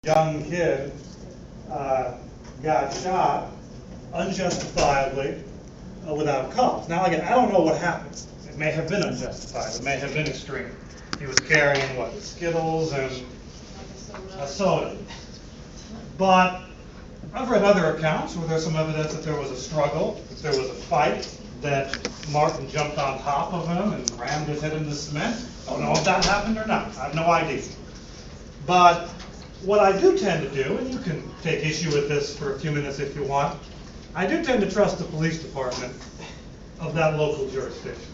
young kid got shot unjustifiably without cause. Now again, I don't know what happened. It may have been unjustified. It may have been extreme. He was carrying what, Skittles and a soda. But I've read other accounts where there's some evidence that there was a struggle, that there was a fight, that Martin jumped on top of him and rammed his head into the cement. I don't know if that happened or not. I have no idea. But what I do tend to do, and you can take issue with this for a few minutes if you want, I do tend to trust the police department of that local jurisdiction.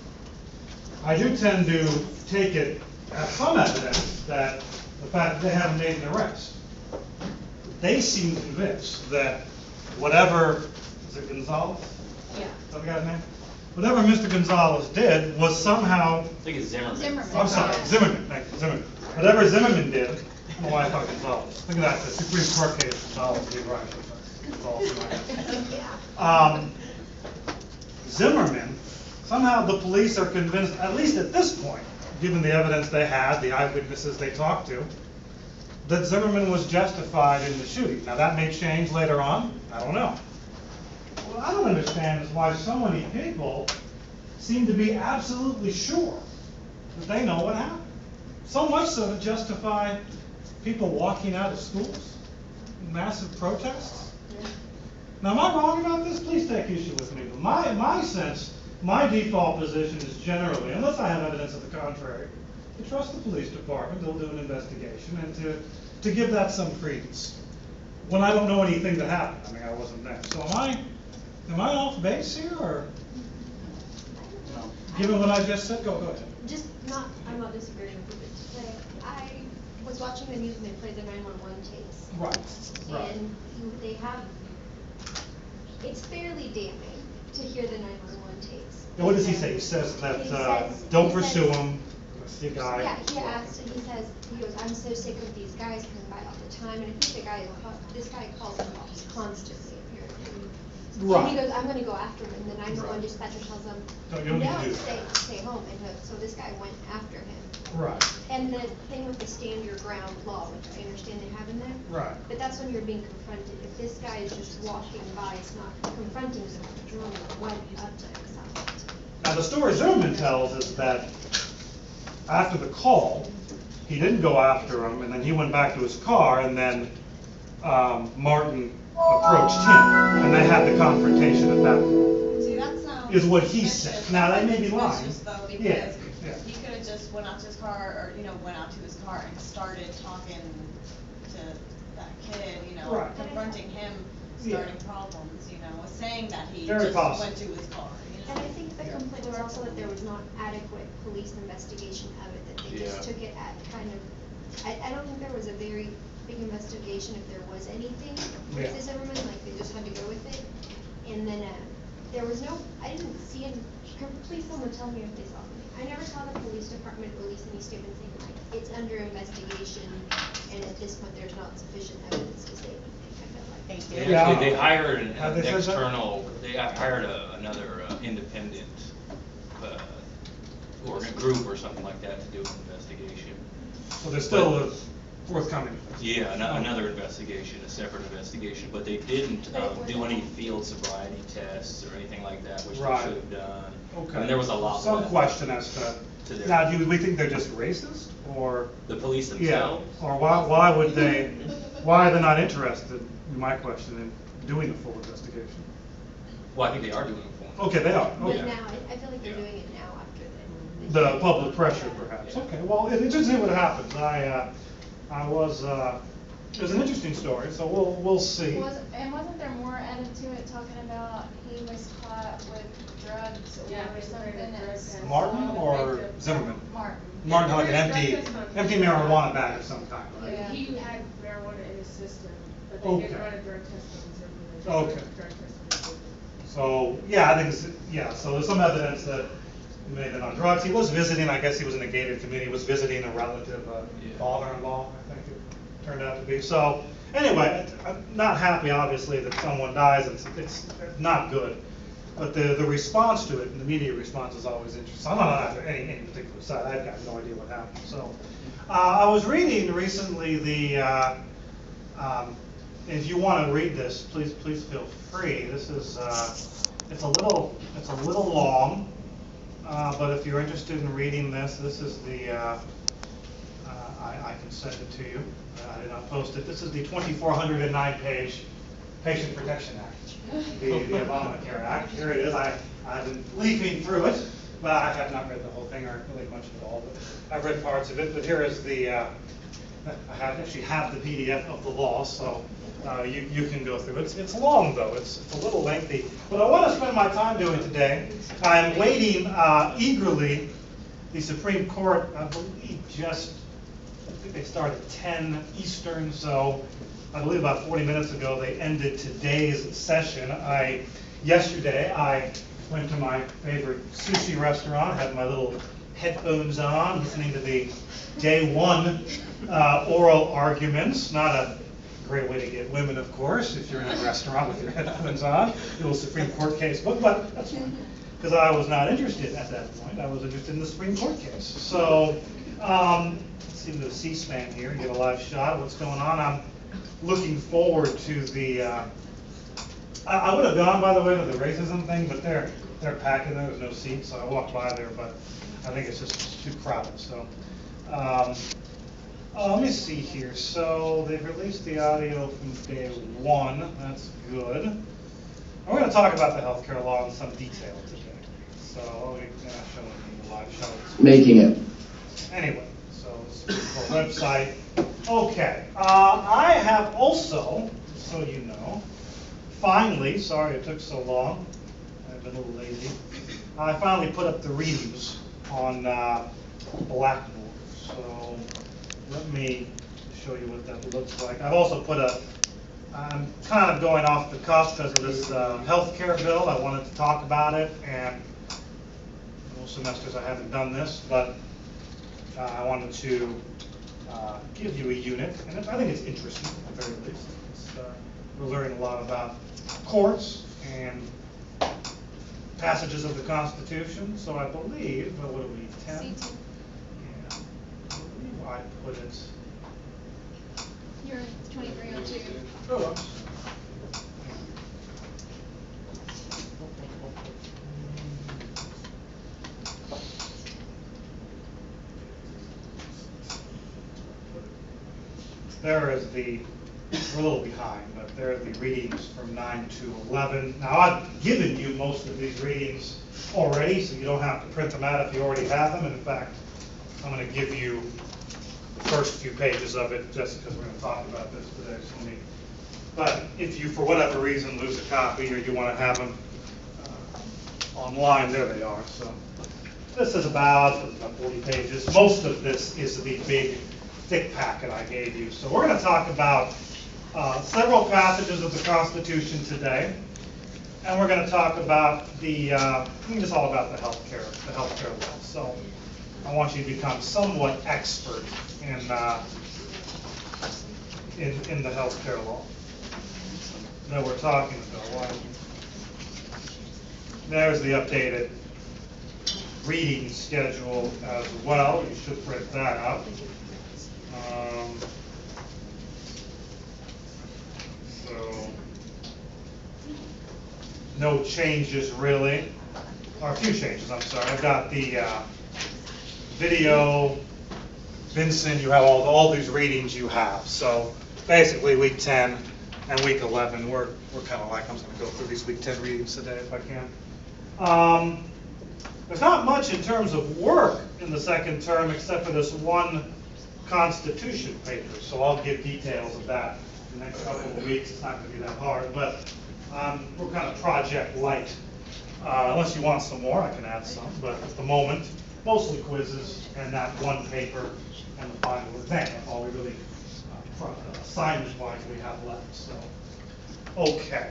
I do tend to take it as some evidence that the fact that they haven't made an arrest. They seem convinced that whatever, is it Gonzalez? Yeah. Is that the guy's name? Whatever Mr. Gonzalez did was somehow. I think it's Zimmerman. I'm sorry, Zimmerman, thank you, Zimmerman. Whatever Zimmerman did, I don't know why I thought Gonzalez. Look at that, the Supreme Court case, Gonzalez v. Rice. Zimmerman, somehow the police are convinced, at least at this point, given the evidence they had, the eyewitnesses they talked to, that Zimmerman was justified in the shooting. Now that may change later on, I don't know. What I don't understand is why so many people seem to be absolutely sure that they know what happened. So much so to justify people walking out of schools, massive protests. Now, am I wrong about this? Please take issue with me. But my sense, my default position is generally, unless I have evidence of the contrary, to trust the police department. They'll do an investigation and to give that some credence when I don't know anything that happened. I mean, I wasn't there. So am I off base here, or no? Given what I just said, go ahead. I'm not disagreeing with you, but I was watching the news and they played the 911 tapes. Right. And they have, it's fairly damning to hear the 911 tapes. And what does he say? He says that don't pursue him. The guy. Yeah, he asked, and he goes, I'm so sick of these guys coming by all the time. And I think this guy calls them cops constantly, apparently. Right. And he goes, I'm going to go after him. And the 911 dispatcher tells him, no, stay home. And so this guy went after him. Right. And the thing with the stand your ground law, which I understand they have in there. Right. But that's when you're being confronted. If this guy is just walking by, it's not confronting someone. Jerome went up to him. Now the story Zimmerman tells is that after the call, he didn't go after him, and then he went back to his car, and then Martin approached him, and they had the confrontation at that point. See, that sounds is what he said. Now that may be lying. Though, because Yeah. he could have just went out to his car, or went out to his car and started talking to that kid, Right. confronting him, starting problems, saying that he Very just possible. went to his car. And I think the complaint was also that there was not adequate police investigation of it, that they just took it at kind of, I don't think there was a very big investigation if there was anything with the Zimmerman, like they just had to go with it. And then there was no, I didn't see it, please someone tell me if they saw something. I never saw the police department release any statement saying like, it's under investigation, and at this point there's not sufficient evidence to say anything. They hired an they external, they hired another independent or a group or something like that to do an investigation. So there's still a forthcoming. Yeah, another investigation, a separate investigation, but they didn't do any field sobriety tests or anything like that, which they should have done. Okay. And there was a lot. Some question as to their, now, do we think they're just racist, or the police themselves? Yeah, or why would they? Why are they not interested? My question in doing a full investigation. Well, I think they are doing it for them. Okay, they are. But Okay. now, I feel like they're doing it now after The public pressure, perhaps. Okay. Well, it's interesting what happens. I was. It was an interesting story, so we'll see. Wasn't there more added to it, talking about he was caught with drugs or something? Martin or Zimmerman? Martin. Martin had like an empty marijuana bag of some kind, right? Yeah. He had marijuana in his system, but they didn't run a drug test on him. Okay. So yeah, I think so there's some evidence that he may have been on drugs. He was visiting. I guess he was in a gated community. He was visiting a relative, father-in-law, I think it turned out to be. So anyway, I'm not happy, obviously, that someone dies. It's not good. But the response to it, and the media response, is always interesting. I'm not after any particular side. I've got no idea what happened. So I was reading recently the If you want to read this, please feel free. This is, it's a little long, but if you're interested in reading this, this is the, I can send it to you. I did not post it. This is the 2,409-page Patient Protection Act, the Obamacare Act. Here it is. I've been leafing through it, but I have not read the whole thing or really much of it all. But I've read parts of it. But here is the, I actually have the PDF of the law, so you can go through it. It's long though. It's a little lengthy. What I want to spend my time doing today, I'm waiting eagerly. The Supreme Court, I believe, I think they started at 10 Eastern, so I believe about 40 minutes ago they ended today's session. Yesterday I went to my favorite sushi restaurant, had my little headphones on, listening to the day one oral arguments. Not a great way to get women, of course, if you're in a restaurant with your headphones on. The little Supreme Court case book, but that's fine. Because I was not interested at that point. I was interested in the Supreme Court case. So, let's see the C-SPAN here, get a live shot of what's going on. I'm looking forward to the, I would have gone, by the way, to the racism thing, but they're packed in there, there's no seats, so I walked by there, but I think it's just too crowded, so. Let me see here. So they've released the audio from day one, that's good. And we're going to talk about the healthcare law in some detail today. So I'll be showing you the live show. Making it. Anyway, so this is the website. Okay, I have also, so you know, finally, sorry it took so long, I've been a little lazy, I finally put up the readings on Blackboard. So let me show you what that looks like. I've also put I'm kind of going off the cuff because of this healthcare bill. I wanted to talk about it, and most semesters I haven't done this, but I wanted to give you a unit, and I think it's interesting at the very least. We're learning a lot about courts and passages of the Constitution, so I believe, what do we, 10? C2. Yeah, I believe I put it. You're 2302. Oh, I'm sorry. There is we're a little behind, but there are the readings from 9 to 11. Now, I've given you most of these readings already, so you don't have to print them out if you already have them. And in fact, I'm going to give you the first few pages of it just because we're going to talk about this today. But if you, for whatever reason, lose a copy or you want to have them online, there they are. So this is about 40 pages. Most of this is the big, thick packet I gave you. So we're going to talk about several passages of the Constitution today, and we're going to talk about just all about the healthcare law. So I want you to become somewhat expert in the healthcare law that we're talking about. There's the updated reading schedule as well. You should print that out. So no changes really, or a few changes, I'm sorry. I've got the video, Vincent, you have all these readings you have. So basically week 10 and week 11, we're kind of like, I'm just going to go through these week 10 readings today if I can. There's not much in terms of work in the second term except for this one Constitution paper, so I'll give details of that in the next couple of weeks. It's not going to be that hard, but we're kind of project light. Unless you want some more, I can add some, but at the moment, mostly quizzes and that one paper and the final exam. That's all we really, assignment-wise, we have left. So, okay.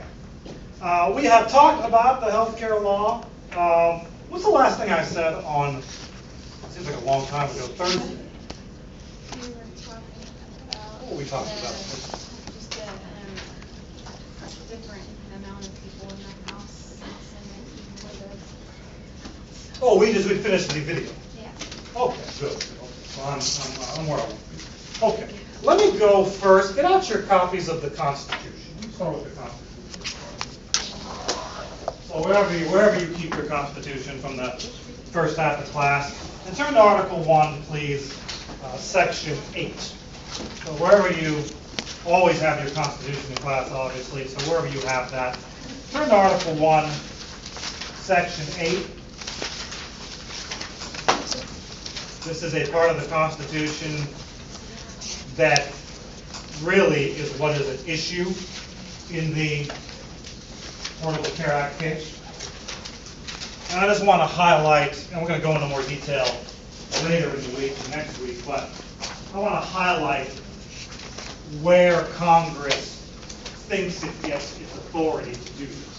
We have talked about the healthcare law. What's the last thing I said on, it seems like a long time ago, Thursday? We were talking about. What were we talking about? Just the different amount of people in the house and with Oh, we finished the video. yeah. Okay, good. Okay. So I'm where I want to be. Okay. let me go first, get out your copies of the Constitution. Let's start with the Constitution. So wherever you keep your Constitution from the first half of class, and turn to Article 1, please, Section 8. So wherever you always have your Constitution in class, obviously, so wherever you have that, turn to Article 1, Section 8. This is a part of the Constitution that really is what is at issue in the Affordable Care Act case. And I just want to highlight, and we're going to go into more detail later in the week, next week, but I want to highlight where Congress thinks it gets its authority to do this.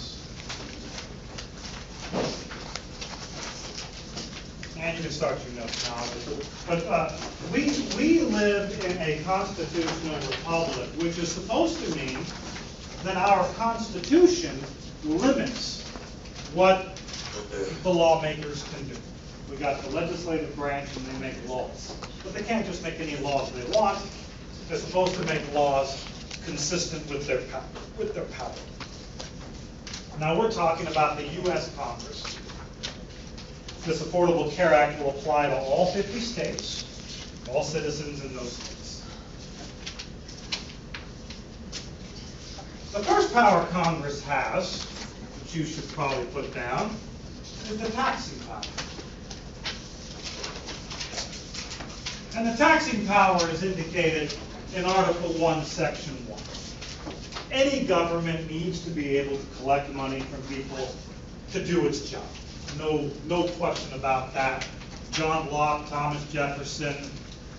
And you can start your notes now. But we live in a constitutional republic, which is supposed to mean that our Constitution limits what the lawmakers can do. We got the legislative branch and they make laws. But they can't just make any laws they want. They're supposed to make laws consistent with their power. Now we're talking about the U.S. Congress. This Affordable Care Act will apply to all 50 states, all citizens in those states. The first power Congress has, which you should probably put down, is the taxing power. And the taxing power is indicated in Article 1, Section 1. Any government needs to be able to collect money from people to do its job. No question about that. John Locke, Thomas Jefferson,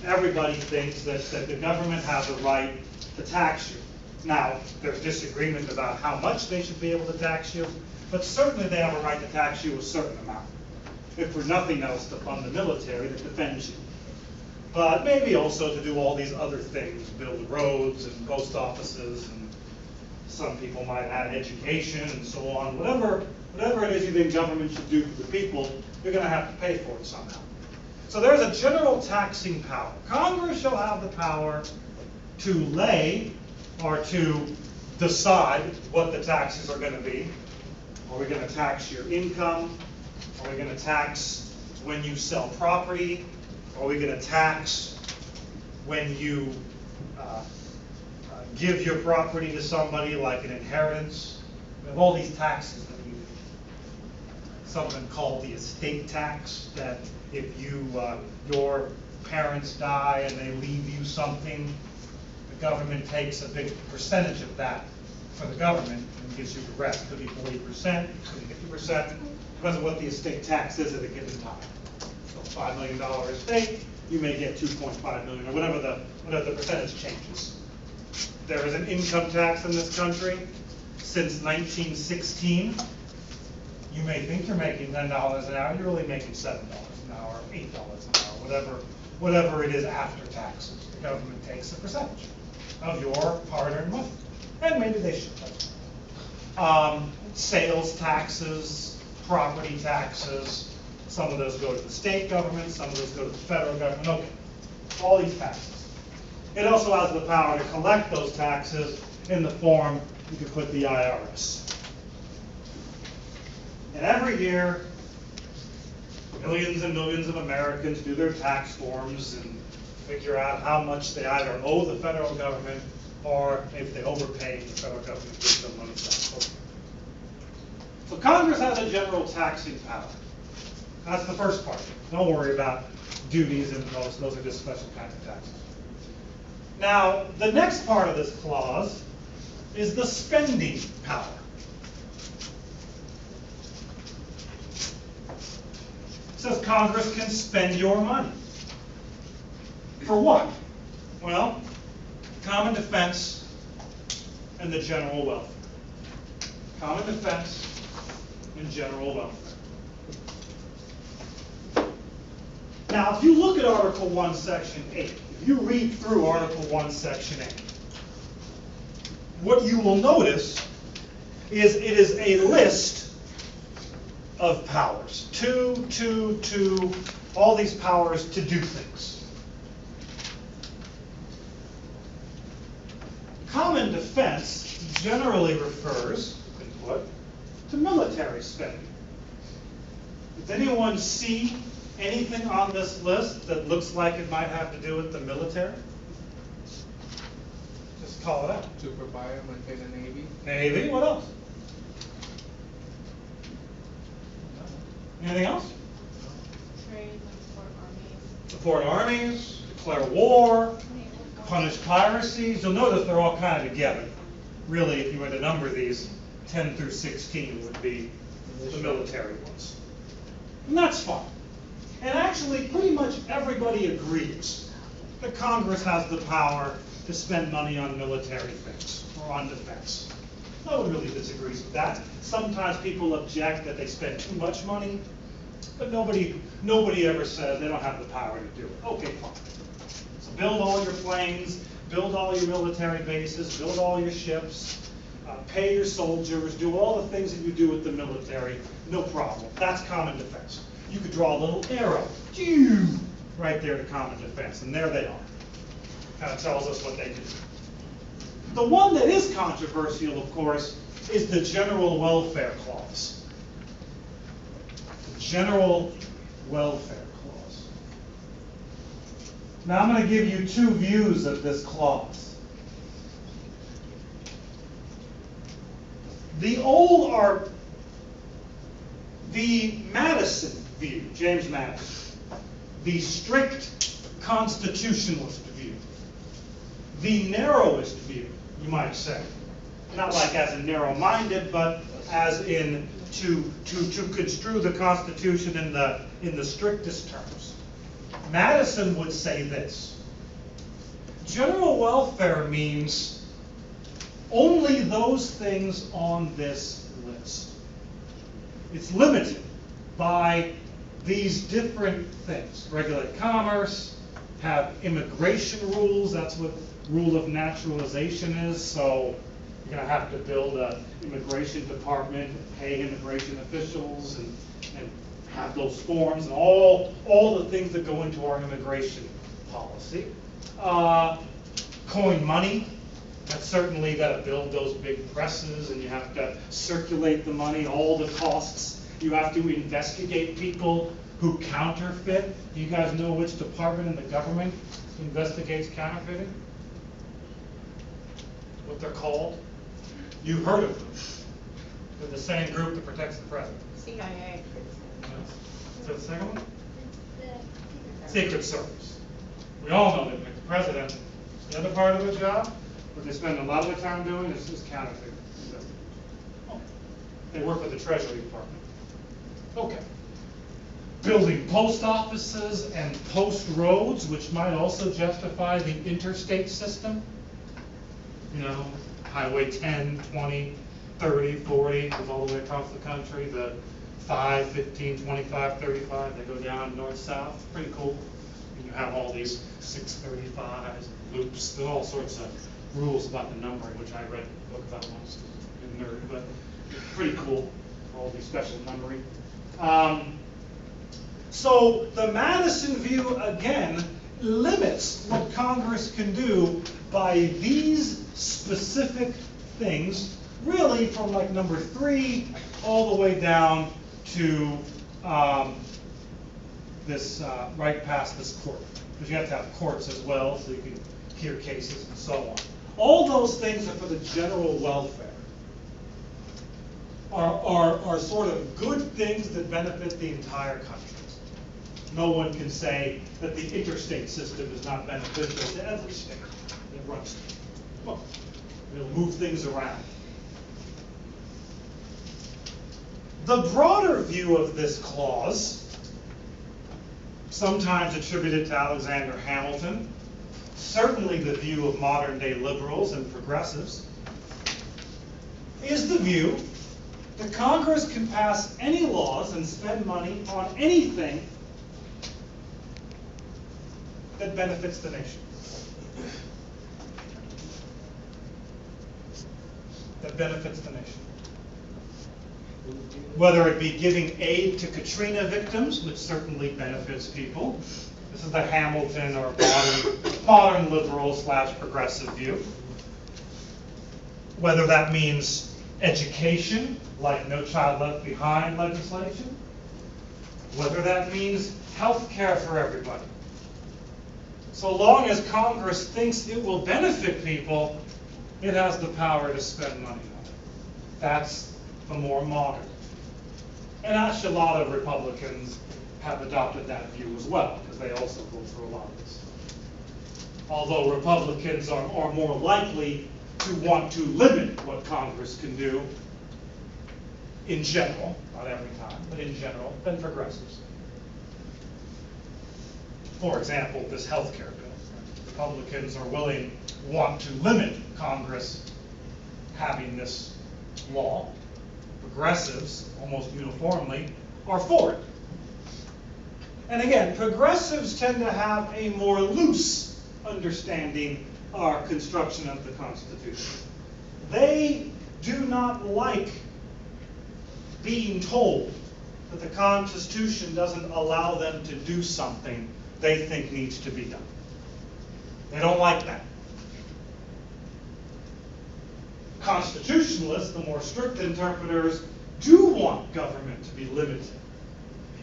everybody thinks that the government has a right to tax you. Now, there's disagreement about how much they should be able to tax you, but certainly they have a right to tax you a certain amount, if for nothing else to fund the military that defends you. But maybe also to do all these other things, build roads and post offices, and some people might add education and so on. Whatever it is you think government should do for the people, you're going to have to pay for it somehow. So there's a general taxing power. Congress shall have the power to lay or to decide what the taxes are going to be. Are we going to tax your income? Are we going to tax when you sell property? Are we going to tax when you give your property to somebody like an inheritance? We have all these taxes that we do. Something called the estate tax, that if your parents die and they leave you something, the government takes a big percentage of that for the government and gives you the rest. Could be 40%, could be 50%, depends on what the estate tax is at a given time. So $5 million estate, you may get 2.5 million, or whatever the percentage changes. There is an income tax in this country since 1916. You may think you're making $10 an hour, you're really making $7 an hour, $8 an hour, whatever it is after taxes. The government takes a percentage of your hard-earned money, and maybe they should. Sales taxes, property taxes, some of those go to the state government, some of those go to the federal government. Okay, all these taxes. It also has the power to collect those taxes in the form, you could put the IRS. And every year, millions and millions of Americans do their tax forms and figure out how much they either owe the federal government, or if they overpay, the federal government gives them money back. So Congress has a general taxing power. That's the first part. Don't worry about duties and those are just special kinds of taxes. Now, the next part of this clause is the spending power. It says Congress can spend your money. For what? Well, common defense and the general welfare. Common defense and general welfare. Now, if you look at Article 1, Section 8, if you read through Article 1, Section 8, what you will notice is it is a list of powers. All these powers to do things. common defense generally refers, input, to military spending. Does anyone see anything on this list that looks like it might have to do with the military? Just call it out. To provide and maintain a navy. Navy, what else? Anything else? Trade and support armies. Support armies, declare war, punish piracies. You'll notice they're all kind of together. Really, if you were to number these, 10 through 16 would be the military ones. And that's fine. And actually, pretty much everybody agrees that Congress has the power to spend money on military things or on defense. No one really disagrees with that. Sometimes people object that they spend too much money, but nobody ever says they don't have the power to do it. Okay, fine. So build all your planes, build all your military bases, build all your ships, pay your soldiers, do all the things that you do with the military, no problem. That's common defense. You could draw a little arrow, right there to common defense, and there they are. Kind of tells us what they can do. The one that is controversial, of course, is the General Welfare Clause. The General Welfare Clause. Now I'm going to give you two views of this clause. The Madison view, James Madison, the strict constitutionalist view, the narrowest view, you might say. Not like as in narrow-minded, but as in to construe the Constitution in the strictest terms. Madison would say this: general welfare means only those things on this list. It's limited by these different things. Regulate commerce, have immigration rules, that's what rule of naturalization is, so you're going to have to build an immigration department and pay immigration officials and have those forms and all the things that go into our immigration policy. Coin money, that's certainly got to build those big presses and you have to circulate the money, all the costs. You have to investigate people who counterfeit. Do you guys know which department in the government investigates counterfeiting? What they're called? You've heard of them. They're the same group that protects the president. CIA. Is that the second one? Secret Service. We all know they protect the president. The other part of the job, what they spend a lot of the time doing is just counterfeiting. They work with the Treasury Department. Okay. Building post offices and post roads, which might also justify the interstate system. You know, Highway 10, 20, 30, 40, goes all the way across the country. The 5, 15, 25, 35, they go down north-south. Pretty cool. And you have all these 635s, loops, there's all sorts of rules about the numbering, which I read a book about once. I'm a nerd, but it's pretty cool, all these special numbering. So the Madison view, again, limits what Congress can do by these specific things, really from like number 3 all the way down to this right past this court, because you have to have courts as well, so you can hear cases and so on. All those things are for the general welfare, are sort of good things that benefit the entire country. No one can say that the interstate system is not beneficial to every state that runs it. Well, it'll move things around. The broader view of this clause, sometimes attributed to Alexander Hamilton, certainly the view of modern day liberals and progressives, is the view that Congress can pass any laws and spend money on anything that benefits the nation. That benefits the nation. Whether it be giving aid to Katrina victims, which certainly benefits people. This is the Hamilton or modern liberal / progressive view. whether that means education, like No Child Left Behind legislation, whether that means health care for everybody. So long as Congress thinks it will benefit people, it has the power to spend money on it. That's the more modern. And actually, a lot of Republicans have adopted that view as well, because they also vote for a lot of this. Although Republicans are more likely to want to limit what Congress can do in general, not every time, but in general, than progressives. For example, this health care bill. Republicans want to limit Congress having this law. Progressives, almost uniformly, are for it. And again, progressives tend to have a more loose understanding or construction of the Constitution. They do not like being told that the Constitution doesn't allow them to do something they think needs to be done. They don't like that. Constitutionalists, the more strict interpreters, do want government to be limited.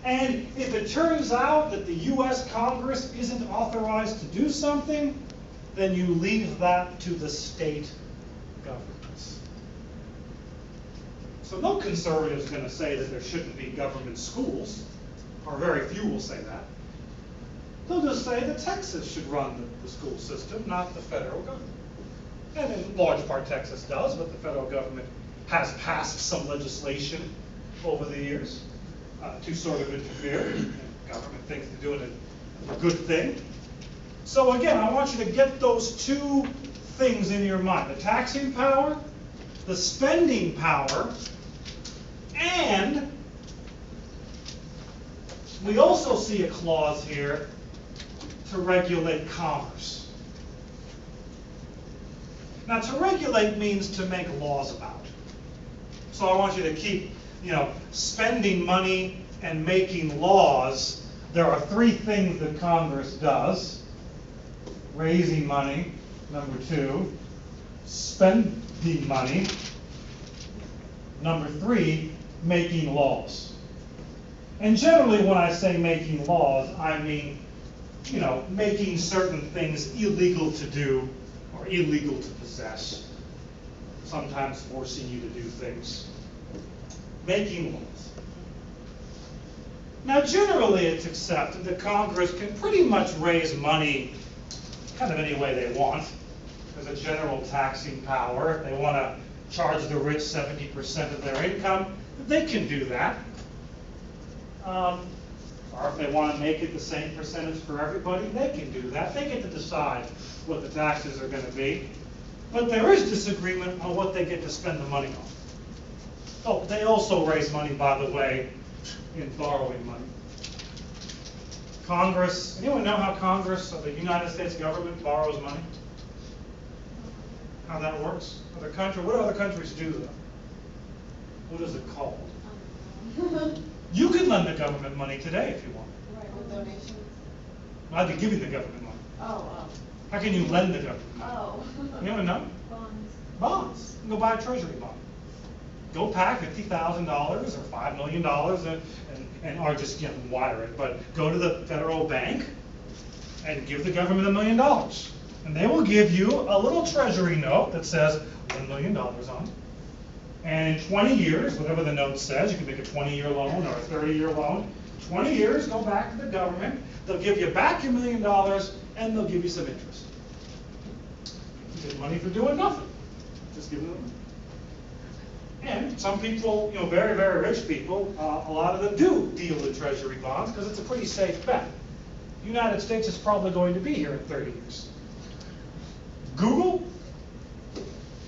And if it turns out that the U.S. Congress isn't authorized to do something, then you leave that to the state governments. So no conservative is going to say that there shouldn't be government schools, or very few will say that. They'll just say that Texas should run the school system, not the federal government. And in large part Texas does, but the federal government has passed some legislation over the years to sort of interfere. And the government thinks they're doing a good thing. So again, I want you to get those two things in your mind. The taxing power, the spending power, and we also see a clause here to regulate commerce. Now, to regulate means to make laws about. So I want you to keep, spending money and making laws. There are three things that Congress does. Raising money, number two. Spending money. Number three, making laws. And generally when I say making laws, I mean, making certain things illegal to do or illegal to possess. Sometimes forcing you to do things. Making laws. Now generally it's accepted that Congress can pretty much raise money kind of any way they want. There's a general taxing power. If they want to charge the rich 70% of their income, they can do that. Or if they want to make it the same percentage for everybody, they can do that. They get to decide what the taxes are going to be. But there is disagreement on what they get to spend the money on. Oh, they also raise money, by the way, in borrowing money. Congress, anyone know how Congress or the United States government borrows money? How that works? What do other countries do though? What is it called? You can lend the government money today if you want. Right, with donations. I'd be giving the government money. Oh, How can you lend the government money? oh. You ever know? Bonds. Bonds. You can go buy a treasury bond. Go pack $50,000 or $5 million or just wire it, but go to the federal bank and give the government $1 million. And they will give you a little treasury note that says $1 million on it. And in 20 years, whatever the note says, you can make a 20-year loan or a 30-year loan. 20 years, go back to the government. They'll give you back your $1 million and they'll give you some interest. You get money for doing nothing. Just give them. And some people, very, very rich people, a lot of them do deal in treasury bonds because it's a pretty safe bet. The United States is probably going to be here in 30 years. Google?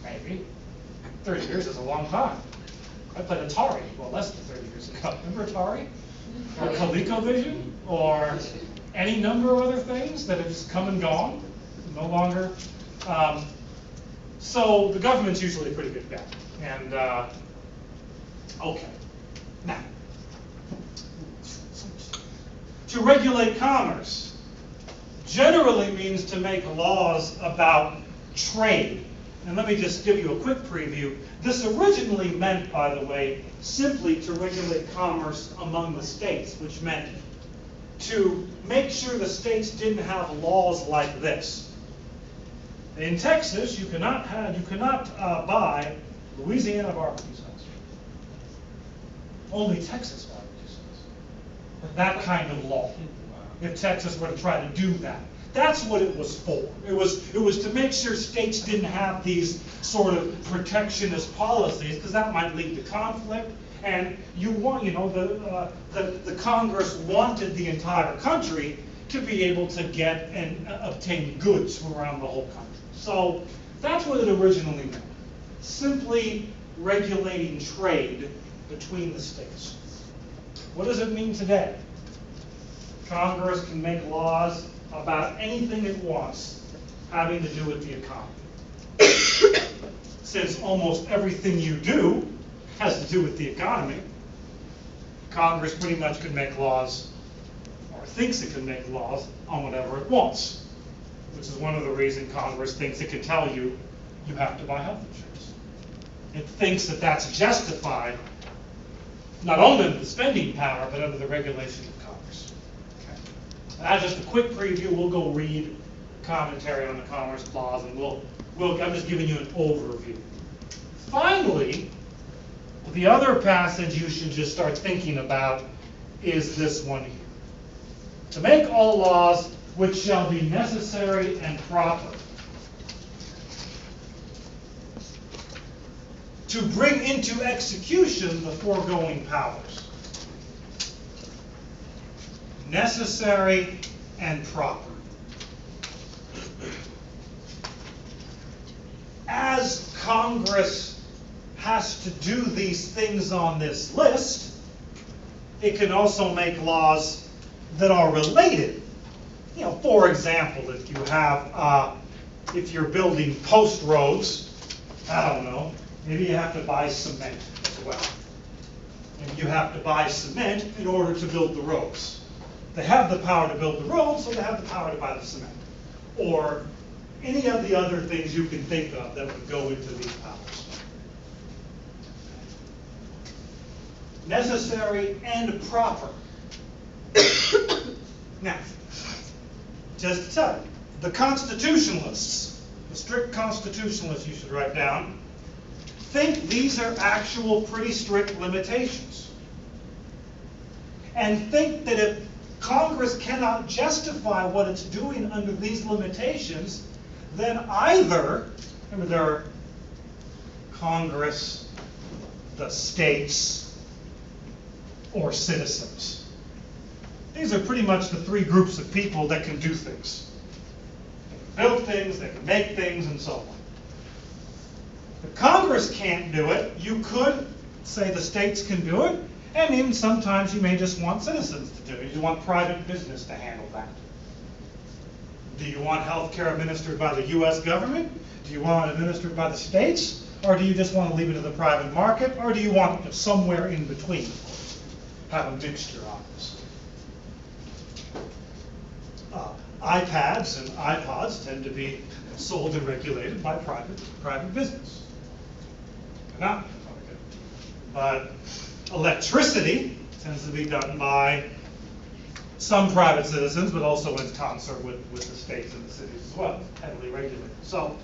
Maybe. 30 years is a long time. I played Atari, less than 30 years ago. Remember Atari? Or ColecoVision? Or any number of other things that have just come and gone, no longer. So the government's usually a pretty good bet. And, okay. Now, to regulate commerce generally means to make laws about trade. And let me just give you a quick preview. This originally meant, by the way, simply to regulate commerce among the states, which meant to make sure the states didn't have laws like this. In Texas, you cannot buy Louisiana barbecue sauce. Only Texas barbecue sauce. That kind of law. If Texas were to try to do that. That's what it was for. It was to make sure states didn't have these sort of protectionist policies, because that might lead to conflict. And the Congress wanted the entire country to be able to get and obtain goods from around the whole country. So that's what it originally meant. Simply regulating trade between the states. What does it mean today? Congress can make laws about anything it wants having to do with the economy. Since almost everything you do has to do with the economy, Congress pretty much can make laws, or thinks it can make laws, on whatever it wants. Which is one of the reasons Congress thinks it can tell you, you have to buy health insurance. It thinks that that's justified, not only under the spending power, but under the regulation of Congress. Okay. That's just a quick preview. We'll go read commentary on the Commerce Clause, and I'm just giving you an overview. Finally, the other passage you should just start thinking about is this one here. To make all laws which shall be necessary and proper to bring into execution the foregoing powers. Necessary and proper. As Congress has to do these things on this list, it can also make laws that are related. For example, if you have, if you're building post roads, I don't know, maybe you have to buy cement as well. And you have to buy cement in order to build the roads. They have the power to build the roads, so they have the power to buy the cement. Or any of the other things you can think of that would go into these powers. Necessary and proper. Now, just to tell you, the constitutionalists, the strict constitutionalists you should write down, think these are actual pretty strict limitations. And think that if Congress cannot justify what it's doing under these limitations, then either, remember there are Congress, the states, or citizens. These are pretty much the three groups of people that can do things. They can build things, they can make things, and so on. If Congress can't do it, you could say the states can do it, and even sometimes you may just want citizens to do it. You want private business to handle that. Do you want health care administered by the U.S. government? Do you want it administered by the states? Or do you just want to leave it to the private market? Or do you want it somewhere in between? Have a mixture on this. iPads and iPods tend to be sold and regulated by private business. Not, but electricity tends to be done by some private citizens, but also in concert with the states and the cities as well, heavily regulated. So,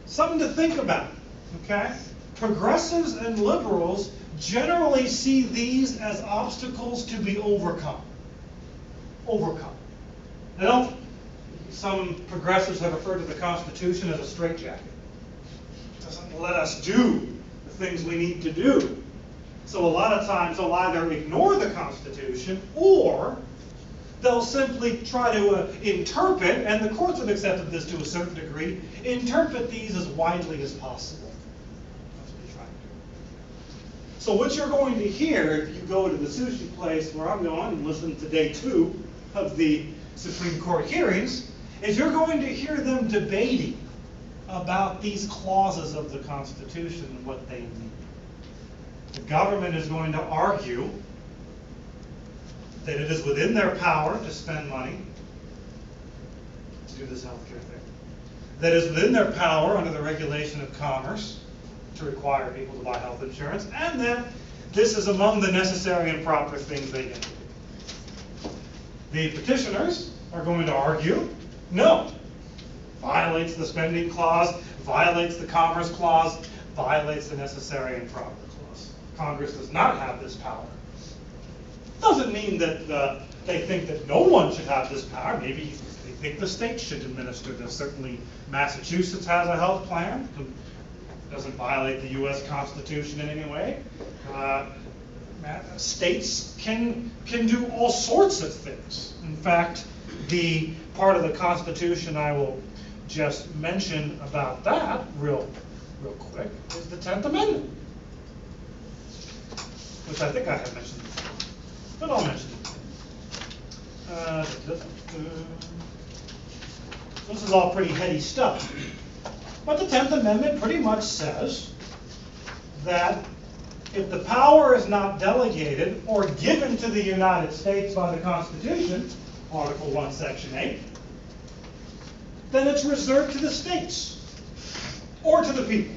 something to think about, okay? Progressives and liberals generally see these as obstacles to be overcome. They don't, some progressives have referred to the Constitution as a straitjacket. It doesn't let us do the things we need to do. So a lot of times they'll either ignore the Constitution or they'll simply try to interpret, and the courts have accepted this to a certain degree, interpret these as widely as possible. That's what they're trying to do. So what you're going to hear if you go to the sushi place where I'm going and listen to day 2 of the Supreme Court hearings, is you're going to hear them debating about these clauses of the Constitution and what they mean. The government is going to argue that it is within their power to spend money to do this healthcare thing. that is within their power under the regulation of commerce to require people to buy health insurance, and that this is among the necessary and proper things they can do. The petitioners are going to argue, no, violates the spending clause, violates the commerce clause, violates the necessary and proper clause. Congress does not have this power. Doesn't mean that they think that no one should have this power. Maybe they think the state should administer this. Certainly Massachusetts has a health plan. Doesn't violate the U.S. Constitution in any way. States can do all sorts of things. In fact, the part of the Constitution I will just mention about that real quick is the 10th Amendment, which I think I have mentioned before, but I'll mention it. This is all pretty heady stuff. But the 10th Amendment pretty much says that if the power is not delegated or given to the United States by the Constitution, Article 1, Section 8, then it's reserved to the states or to the people.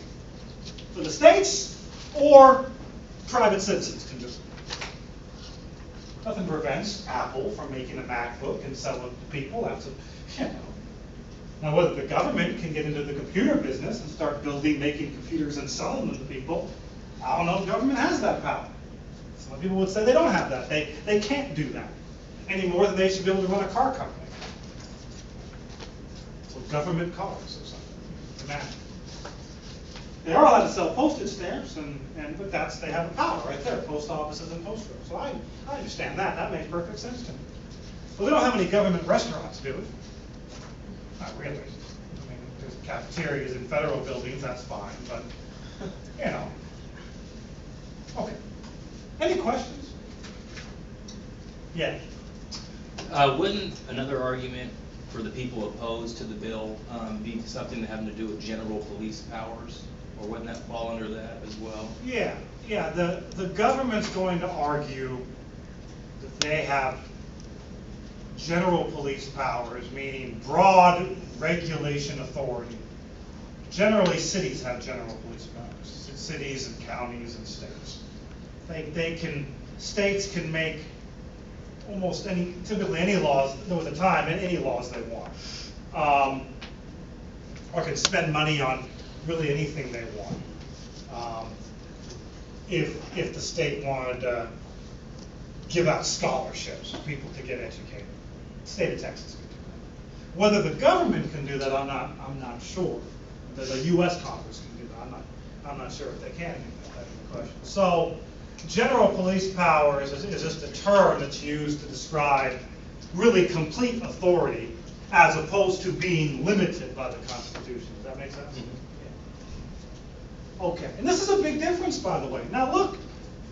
To the states or private citizens can do it. Nothing prevents Apple from making a MacBook and selling it to people. That's Now, whether the government can get into the computer business and start making computers and selling them to people, I don't know if government has that power. Some people would say they don't have that. They can't do that any more than they should be able to run a car company. So government cars or something. Imagine. They are allowed to sell postage stamps, but they have the power right there, post offices and post roads. So I understand that. That makes perfect sense to me. But we don't have any government restaurants, do we? Not really. I mean, there's cafeterias in federal buildings, that's fine, but, Okay. Any questions? Yeah. Wouldn't another argument for the people opposed to the bill be something having to do with general police powers? Or wouldn't that fall under that as well? Yeah. The government's going to argue that they have general police powers, meaning broad regulation authority. Generally, cities have general police powers. Cities and counties and states. States can make almost typically any laws, there was a time, any laws they want. Or can spend money on really anything they want. If the state wanted to give out scholarships for people to get educated. The state of Texas can do that. Whether the government can do that, I'm not sure. The U.S. Congress can do that. I'm not sure if they can do that. That's the question. So, general police powers is just a term that's used to describe really complete authority as opposed to being limited by the Constitution. Does that make sense? Mm-hmm. Yeah. Okay. And this is a big difference, by the way. Now, look.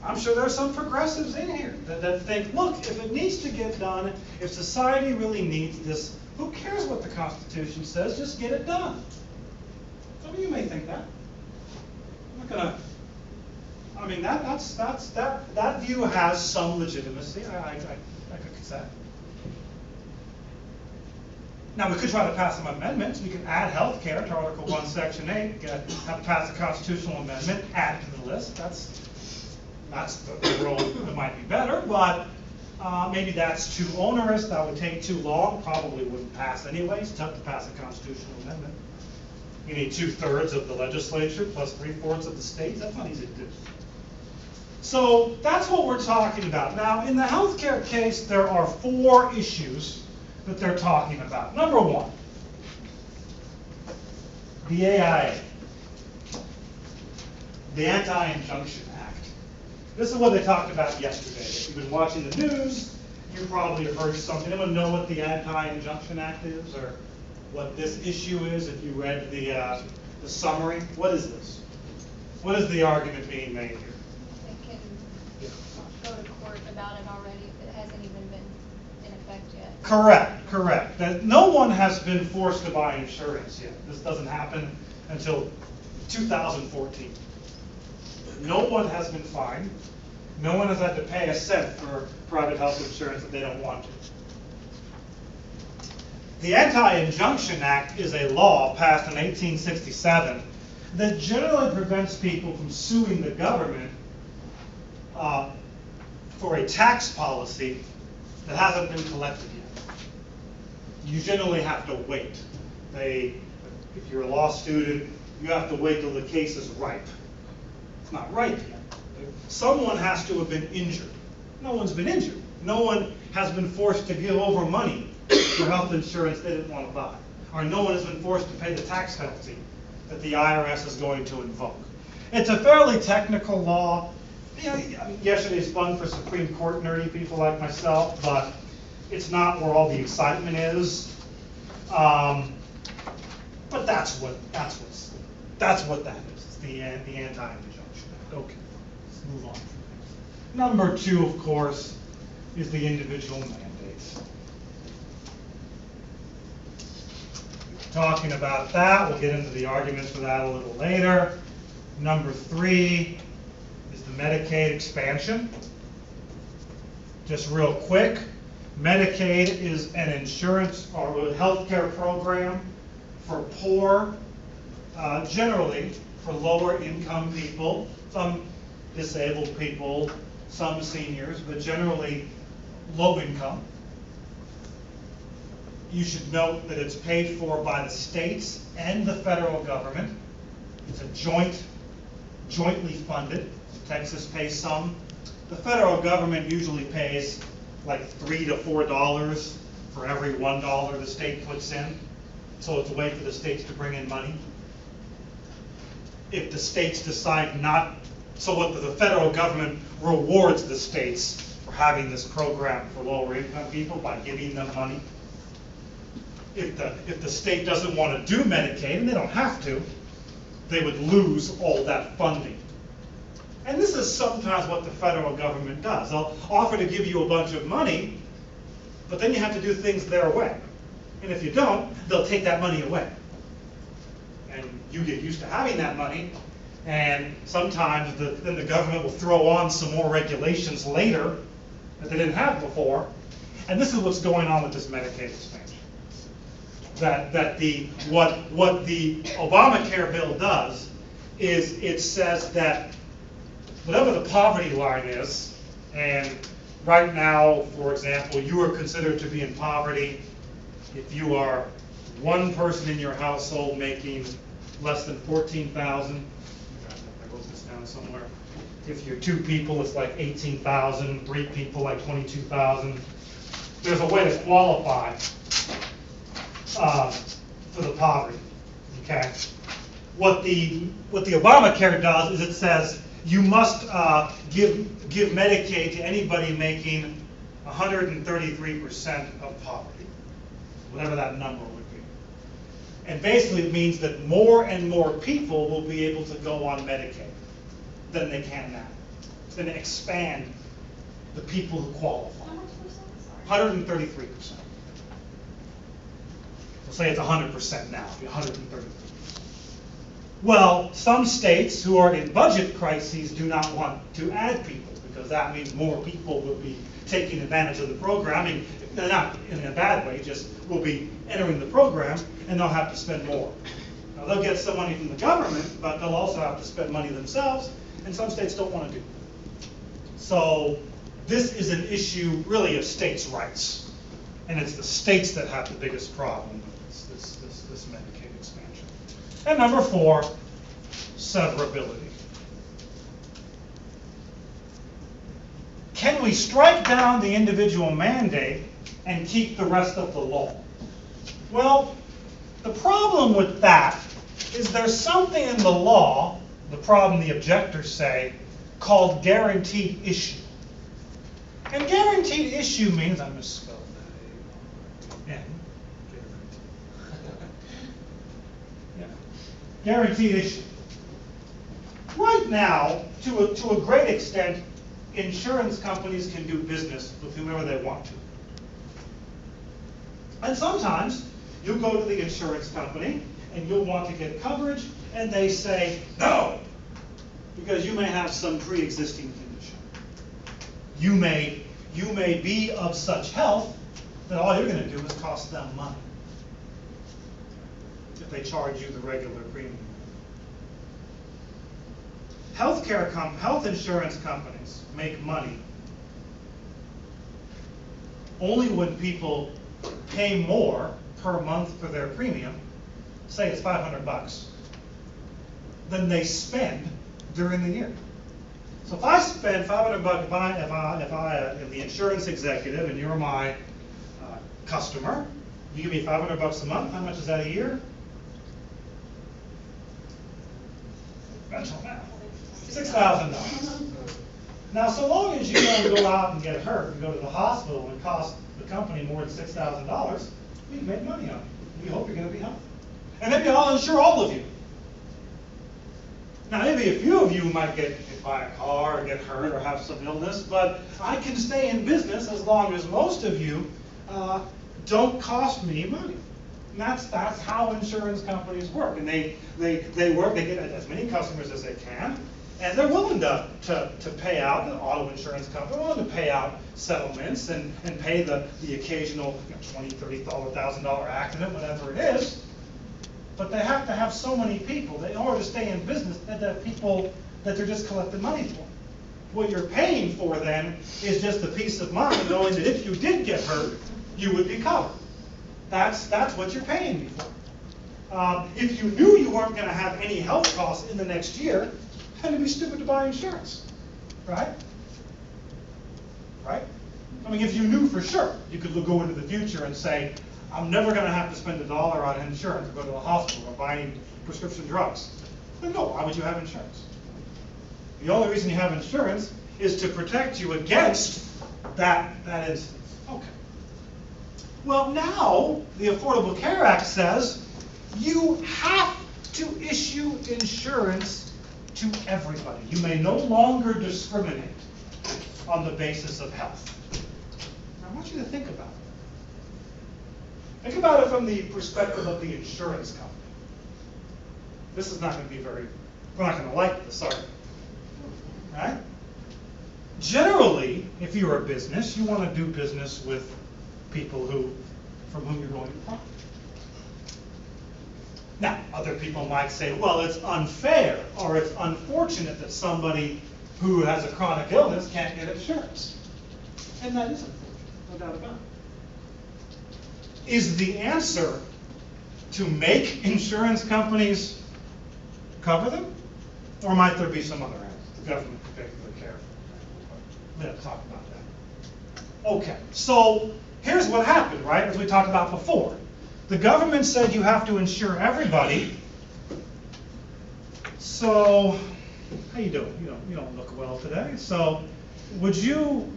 I'm sure there are some progressives in here that think, look, if it needs to get done, if society really needs this, who cares what the Constitution says? Just get it done. Some of you may think that. I'm not gonna. I mean, that view has some legitimacy. I could accept. Now, we could try to pass some amendments. We could add health care to Article 1, Section 8. Have passed a constitutional amendment, add to the list. That's the road that might be better, but maybe that's too onerous. That would take too long. Probably wouldn't pass anyway. It's tough to pass a constitutional amendment. You need 2/3 of the legislature plus 3/4 of the states. That's not easy to do. So that's what we're talking about. Now, in the healthcare case, there are 4 issues that they're talking about. Number 1, the AIA, the Anti-Injunction Act. This is what they talked about yesterday. If you've been watching the news, you probably have heard something. Anyone know what the Anti-Injunction Act is, or what this issue is? If you read the summary, what is this? What is the argument being made here? It can go to court about it already if it hasn't even been in effect yet. Correct. That no one has been forced to buy insurance yet. This doesn't happen until 2014. No one has been fined. No one has had to pay a cent for private health insurance that they don't want to. The Anti-Injunction Act is a law passed in 1867 that generally prevents people from suing the government for a tax policy that hasn't been collected yet. You generally have to wait. If you're a law student, you have to wait till the case is ripe. It's not ripe yet. Someone has to have been injured. No one's been injured. No one has been forced to give over money for health insurance they didn't want to buy. Or no one has been forced to pay the tax penalty that the IRS is going to invoke. It's a fairly technical law. You know, yesterday's fun for Supreme Court nerdy people like myself, but it's not where all the excitement is. But that's what that is. It's the Anti-Injunction Act. Okay, let's move on. Number 2, of course, is the individual mandates. Talking about that, we'll get into the arguments for that a little later. Number 3 is the Medicaid expansion. Just real quick, Medicaid is an insurance or a healthcare program for poor, generally for lower income people, some disabled people, some seniors, but generally low income. You should note that it's paid for by the states and the federal government. It's a jointly funded. Texas pays some. The federal government usually pays like $3 to $4 for every $1 the state puts in. So it's a way for the states to bring in money. If the states decide not, so what the federal government rewards the states for having this program for lower income people by giving them money. If the state doesn't want to do Medicaid, and they don't have to, they would lose all that funding. And this is sometimes what the federal government does. They'll offer to give you a bunch of money, but then you have to do things their way. And if you don't, they'll take that money away. And you get used to having that money, and sometimes then the government will throw on some more regulations later that they didn't have before. And this is what's going on with this Medicaid expansion. What the Obamacare bill does is it says that whatever the poverty line is, and right now, for example, you are considered to be in poverty if you are one person in your household making less than $14,000. I wrote this down somewhere. If you're 2 people, it's like $18,000. 3 people, like $22,000. There's a way to qualify for the poverty. Okay. What the Obamacare does is it says you must give Medicaid to anybody making 133% of poverty, whatever that number would be. And basically it means that more and more people will be able to go on Medicaid than they can now. It's going to expand the people who qualify. How much percent? 133%. We'll say it's 100% now, it'll be 133%. Well, some states who are in budget crises do not want to add people because that means more people will be taking advantage of the program. I mean, not in a bad way, just will be entering the program and they'll have to spend more. Now, they'll get some money from the government, but they'll also have to spend money themselves, and some states don't want to do that. So this is an issue really of states' rights, and it's the states that have the biggest problem with this Medicaid expansion. And number 4, severability. Can we strike down the individual mandate and keep the rest of the law? Well, the problem with that is there's something in the law, the problem the objectors say, called guaranteed issue. And guaranteed issue means, I misspelled that, N, yeah. Guaranteed issue. Right now, to a great extent, insurance companies can do business with whomever they want to. And sometimes you'll go to the insurance company and you'll want to get coverage and they say no, because you may have some pre-existing condition. You may be of such health that all you're going to do is cost them money. if they charge you the regular premium. Health insurance companies make money only when people pay more per month for their premium, say it's $500, than they spend during the year. So if I spend $500, if I am the insurance executive and you're my customer, you give me $500 a month, how much is that a year? Mental math. $6,000. Now, so long as you don't go out and get hurt and go to the hospital and cost the company more than $6,000, we've made money on it. We hope you're going to be healthy. And maybe I'll insure all of you. Now, maybe a few of you might get hit by a car or get hurt or have some illness, but I can stay in business as long as most of you don't cost me money. And that's how insurance companies work. And they work, they get as many customers as they can, and they're willing to pay out, the auto insurance company, willing to pay out settlements and pay the occasional $20,000, $30,000 accident, whatever it is. But they have to have so many people in order to stay in business that people that they're just collecting money for. What you're paying for then is just the peace of mind knowing that if you did get hurt, you would be covered. That's what you're paying me for. If you knew you weren't going to have any health costs in the next year, then it'd be stupid to buy insurance, right? Right? I mean, if you knew for sure, you could go into the future and say, I'm never going to have to spend $1 on insurance or go to the hospital or buy any prescription drugs. Then no, why would you have insurance? The only reason you have insurance is to protect you against that instance. Okay. Well, now the Affordable Care Act says you have to issue insurance to everybody. You may no longer discriminate on the basis of health. Now, I want you to think about it. Think about it from the perspective of the insurance company. This is not going to be we're not going to like this, are we? Right? Generally, if you're a business, you want to do business with people from whom you're going to profit. Now, other people might say, well, it's unfair or it's unfortunate that somebody who has a chronic illness can't get insurance. And that is unfortunate, no doubt about it. Is the answer to make insurance companies cover them? Or might there be some other answer? The government could pay for the care. Let's talk about that. Okay, so here's what happened, right, as we talked about before. The government said you have to insure everybody. So, how you doing? You don't look well today. So, would you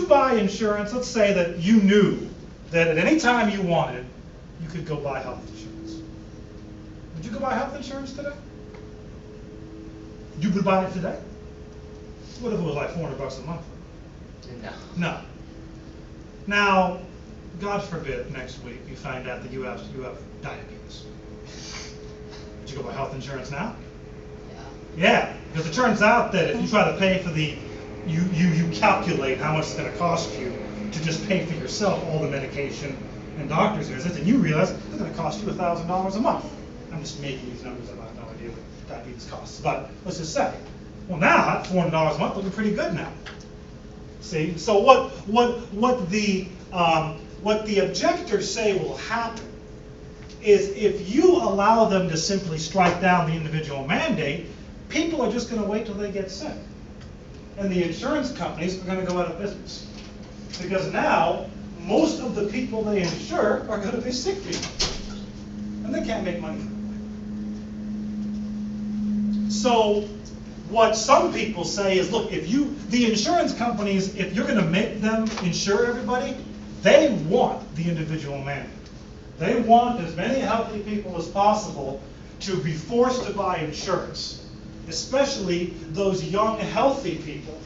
buy insurance? Let's say that you knew that at any time you wanted, you could go buy health insurance. Would you go buy health insurance today? You would buy it today? What if it was like $400 a month? No. Now, God forbid, next week you find out that you have diabetes. Would you go buy health insurance now? Yeah, because it turns out that if you try to pay for you calculate how much it's going to cost you to just pay for yourself all the medication and doctor's visits, and you realize it's going to cost you $1,000 a month. I'm just making these numbers up. I have no idea what diabetes costs, but let's just say, well, now at $400 a month, looking pretty good now. See, so what the objectors say will happen is if you allow them to simply strike down the individual mandate, people are just going to wait till they get sick, and the insurance companies are going to go out of business. Because now, most of the people they insure are going to be sick people. And they can't make money. So, what some people say is, look, the insurance companies, if you're going to make them insure everybody, they want the individual mandate. They want as many healthy people as possible to be forced to buy insurance, especially those young, healthy people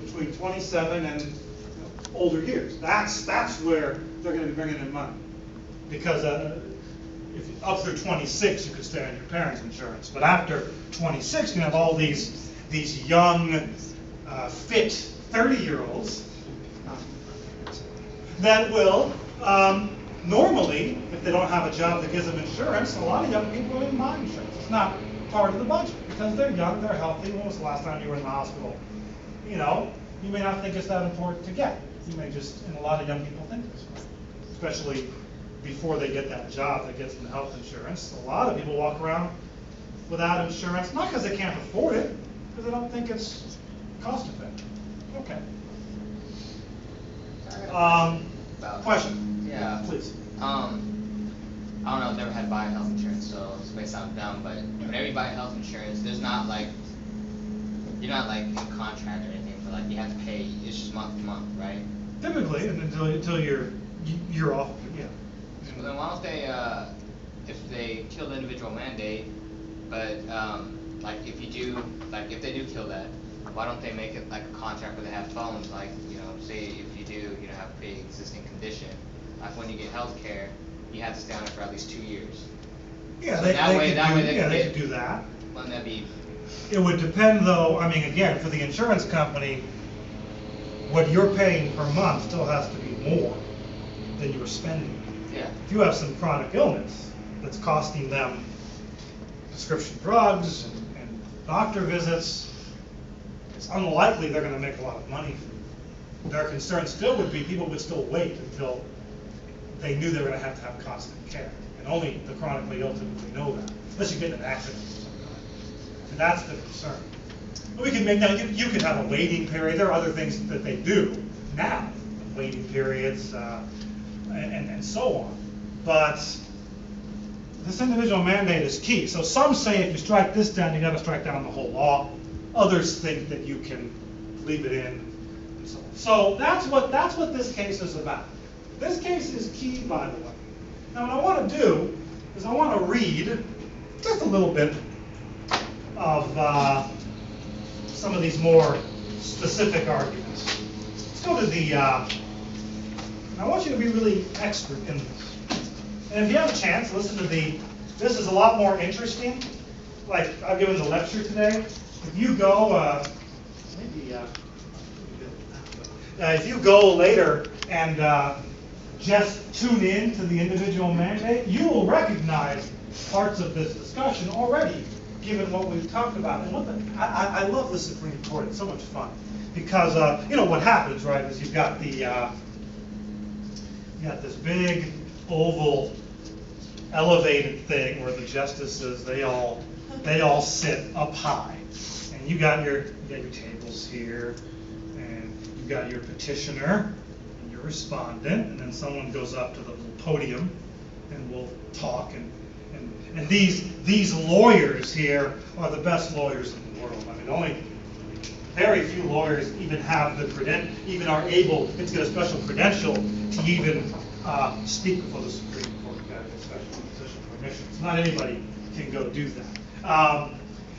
between 27 and older years. That's where they're going to be bringing in money. Because if up through 26, you could stay on your parents' insurance. But after 26, you have all these young, fit 30-year-olds that will normally, if they don't have a job that gives them insurance, a lot of young people don't even buy insurance. It's not part of the budget because they're young, they're healthy. When was the last time you were in the hospital? You know, you may not think it's that important to get. You may just, and a lot of young people think this way, especially before they get that job that gets them health insurance. A lot of people walk around without insurance, not because they can't afford it, because they don't think it's cost effective. Okay. Question? Yeah. Please. I don't know, I've never had to buy health insurance, so this may sound dumb, but whenever you buy health insurance, there's not like, you're not like in contract or anything for like, you have to pay, it's just month to month, right? Typically, and until you're off, yeah. So then why don't they, if they kill the individual mandate, but, like if you do, like if they do kill that, why don't they make it like a contract where they have phones, like, you know, say if you do, you know, have a pre-existing condition, like when you get health care, you have to stay on it for at least 2 years. Yeah, So they they could do that. Wouldn't that be, It would depend though, I mean, again, for the insurance company, what you're paying per month still has to be more than you're spending. yeah, If you have some chronic illness that's costing them prescription drugs and doctor visits, it's unlikely they're gonna make a lot of money from it. Their concern still would be people would still wait until they knew they were gonna have to have constant care. And only the chronically ill typically know that, unless you get in an accident of some kind. And that's the concern. But we can make, now you could have a waiting period, there are other things that they do now, waiting periods, and so on. But this individual mandate is key. So some say if you strike this down, you gotta strike down the whole law. Others think that you can leave it in, and so on. So that's what this case is about. This case is key, by the way. Now what I want to do is I want to read just a little bit of some of these more specific arguments. Let's go to the, I want you to be really expert in this. And if you have a chance, listen to this is a lot more interesting. Like I've given the lecture today. If you go, if you go later and just tune in to the individual mandate, you will recognize parts of this discussion already, given what we've talked about. And I love the Supreme Court. It's so much fun because you know what happens, right? Is you've got the you got this big oval elevated thing where the justices they all sit up high, and you got your tables here, and you got your petitioner and your respondent, and then someone goes up to the little podium and will talk, and these lawyers here are the best lawyers in the world. I mean, only very few lawyers even have the even are able to get a special credential to even speak before the Supreme Court. You've got to get special position permissions. Not anybody can go do that.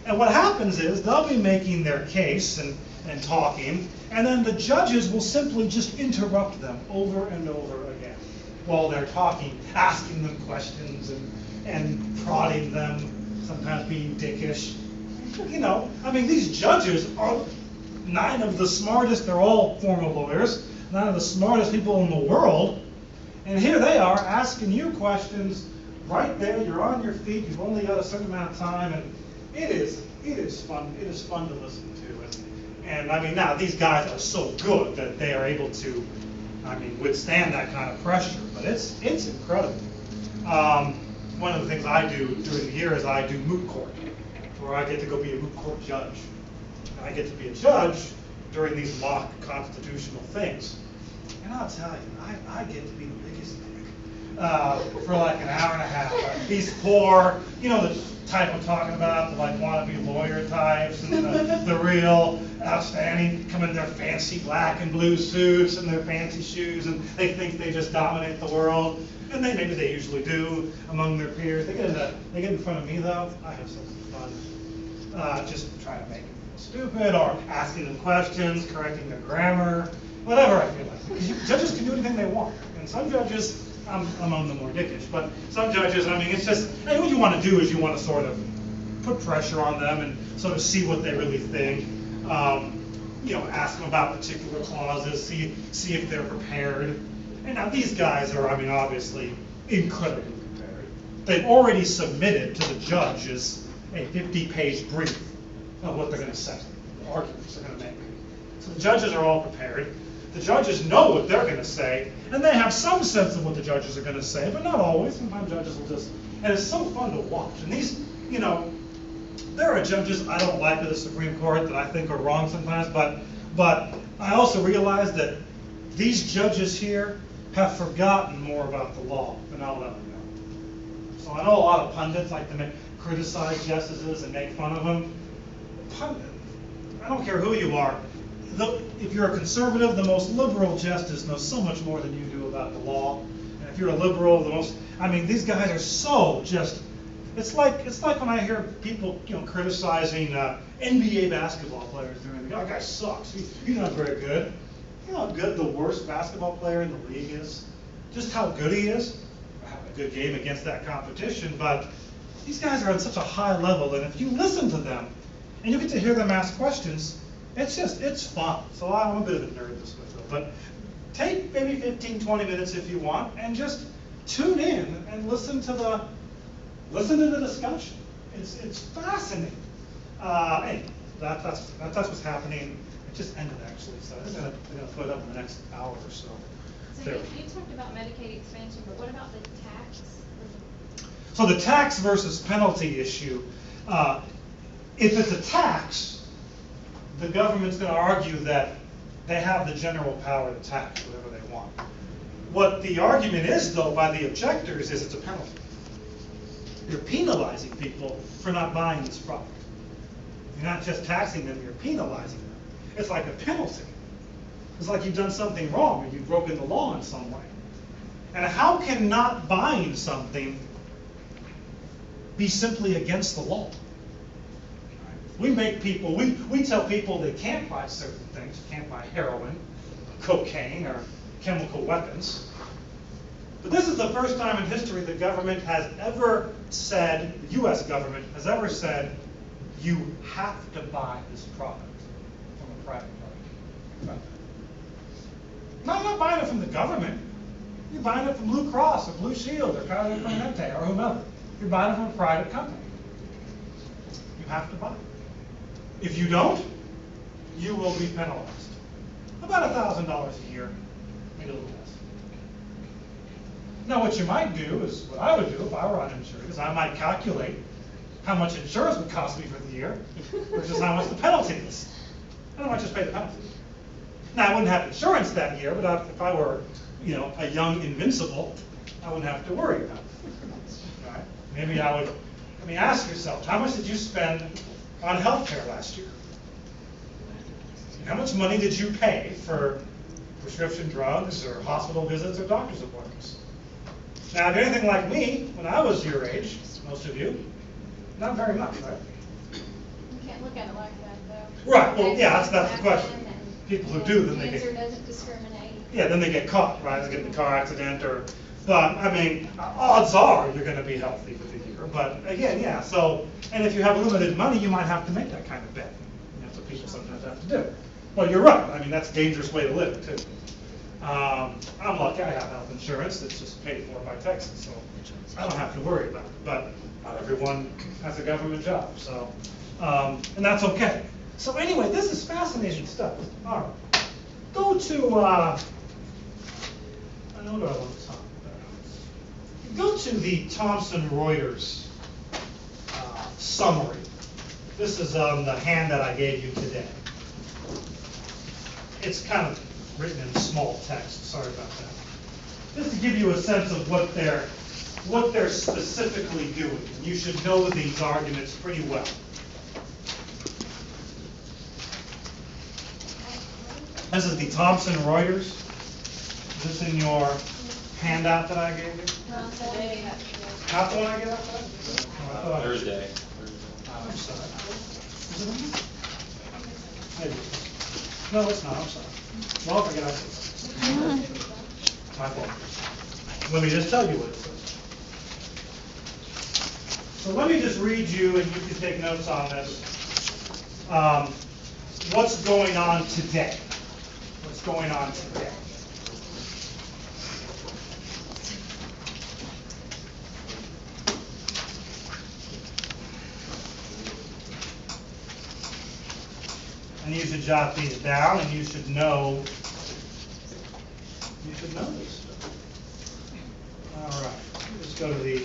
And what happens is they'll be making their case and talking, and then the judges will simply just interrupt them over and over again while they're talking, asking them questions and prodding them, sometimes being dickish. You know, I mean, these judges are 9 of the smartest, they're all former lawyers, 9 of the smartest people in the world, and here they are asking you questions right there, you're on your feet, you've only got a certain amount of time, and it is fun to listen to. And I mean, now these guys are so good that they are able to, I mean, withstand that kind of pressure, but it's incredible. One of the things I do during the year is I do moot court, where I get to go be a moot court judge. And I get to be a judge during these mock constitutional things. And I'll tell you, I get to be the biggest dick for like an hour and a half. These poor, you know, the type I'm talking about, the like wannabe lawyer types, and the real outstanding, come in their fancy black and blue suits and their fancy shoes, and they think they just dominate the world. And maybe they usually do among their peers. They get in front of me though. I have so much fun, just trying to make them feel stupid, or asking them questions, correcting their grammar, whatever I feel like. Because judges can do anything they want, and some judges, I'm among the more dickish, but some judges, I mean, it's just, hey, what you want to do is you want to sort of put pressure on them and sort of see what they really think. You know, ask them about particular clauses, see if they're prepared. And now these guys are, I mean, obviously incredibly prepared. They've already submitted to the judges a 50-page brief of what they're gonna say, the arguments they're gonna make. So the judges are all prepared. The judges know what they're gonna say, and they have some sense of what the judges are gonna say, but not always. Sometimes judges will just, and it's so fun to watch. And these, you know, there are judges I don't like at the Supreme Court that I think are wrong sometimes, but I also realize that these judges here have forgotten more about the law than I'll ever know. So I know a lot of pundits like to criticize justices and make fun of them. I don't care who you are. If you're a conservative, the most liberal justice knows so much more than you do about the law. And if you're a liberal, I mean, these guys are so just, it's like when I hear people, you know, criticizing NBA basketball players doing, oh, that guy sucks, he's not very good. You know how good the worst basketball player in the league is? Just how good he is? I have a good game against that competition, but these guys are on such a high level, and if you listen to them, and you get to hear them ask questions, it's fun. So I'm a bit of a nerd this way, but take maybe 15, 20 minutes if you want, and just tune in and listen to the discussion. It's fascinating. Anyway, that's what's happening. It just ended actually, so I'm gonna put it up in the next hour or so. So you talked about Medicaid expansion, but what about the tax? So the tax versus penalty issue, if it's a tax, the government's going to argue that they have the general power to tax whatever they want. What the argument is, though, by the objectors is it's a penalty. You're penalizing people for not buying this product. You're not just taxing them, you're penalizing them. It's like a penalty. It's like you've done something wrong or you've broken the law in some way. And how can not buying something be simply against the law? We make people, we tell people they can't buy certain things. You can't buy heroin, cocaine, or chemical weapons. But this is the first time in history the government has ever said, the US government has ever said, you have to buy this product from a private party. No, you're not buying it from the government. You're buying it from Blue Cross or Blue Shield or Kaiser Permanente or whomever. You're buying it from a private company. You have to buy it. If you don't, you will be penalized. About $1,000 a year, maybe a little less. Now what you might do is, what I would do if I were uninsured, is I might calculate how much insurance would cost me for the year versus how much the penalty is. And I might just pay the penalty. Now I wouldn't have insurance that year, but if I were, you know, a young invincible, I wouldn't have to worry about it. Right? Maybe ask yourself, how much did you spend on healthcare last year? How much money did you pay for prescription drugs or hospital visits or doctor's appointments? Now, if you're anything like me, when I was your age, most of you, not very much, right? You can't look at it like that, though. Right, well, yeah, that's the question. People who do, then they Cancer get, doesn't discriminate. yeah, then they get caught, right? They get in a car accident but I mean, odds are you're going to be healthy for the year. But again, yeah, so, and if you have limited money, you might have to make that kind of bet. And that's what people sometimes have to do. Well, you're right. I mean, that's a dangerous way to live, too. I'm lucky I have health insurance that's just paid for by Texas, so I don't have to worry about it. But not everyone has a government job, so, and that's okay. So anyway, this is fascinating stuff. All right. Go to, I know what I want to talk about. Go to the Thomson Reuters summary. This is the hand that I gave you today. It's kind of written in small text. Sorry about that. Just to give you a sense of what they're specifically doing. You should know these arguments pretty well. This is the Thomson Reuters. Is this in your handout that I gave you? Not today. Not the one I gave out today? Oh, Thursday. I'm sorry. Is it on there? Maybe. No, it's not. I'm sorry. Well, I'll forget I said that. My fault. Let me just tell you what it says. So let me just read you, and you can take notes on this. What's going on today? What's going on today? And you should jot these down, and you should know this stuff. All right, let's go to the,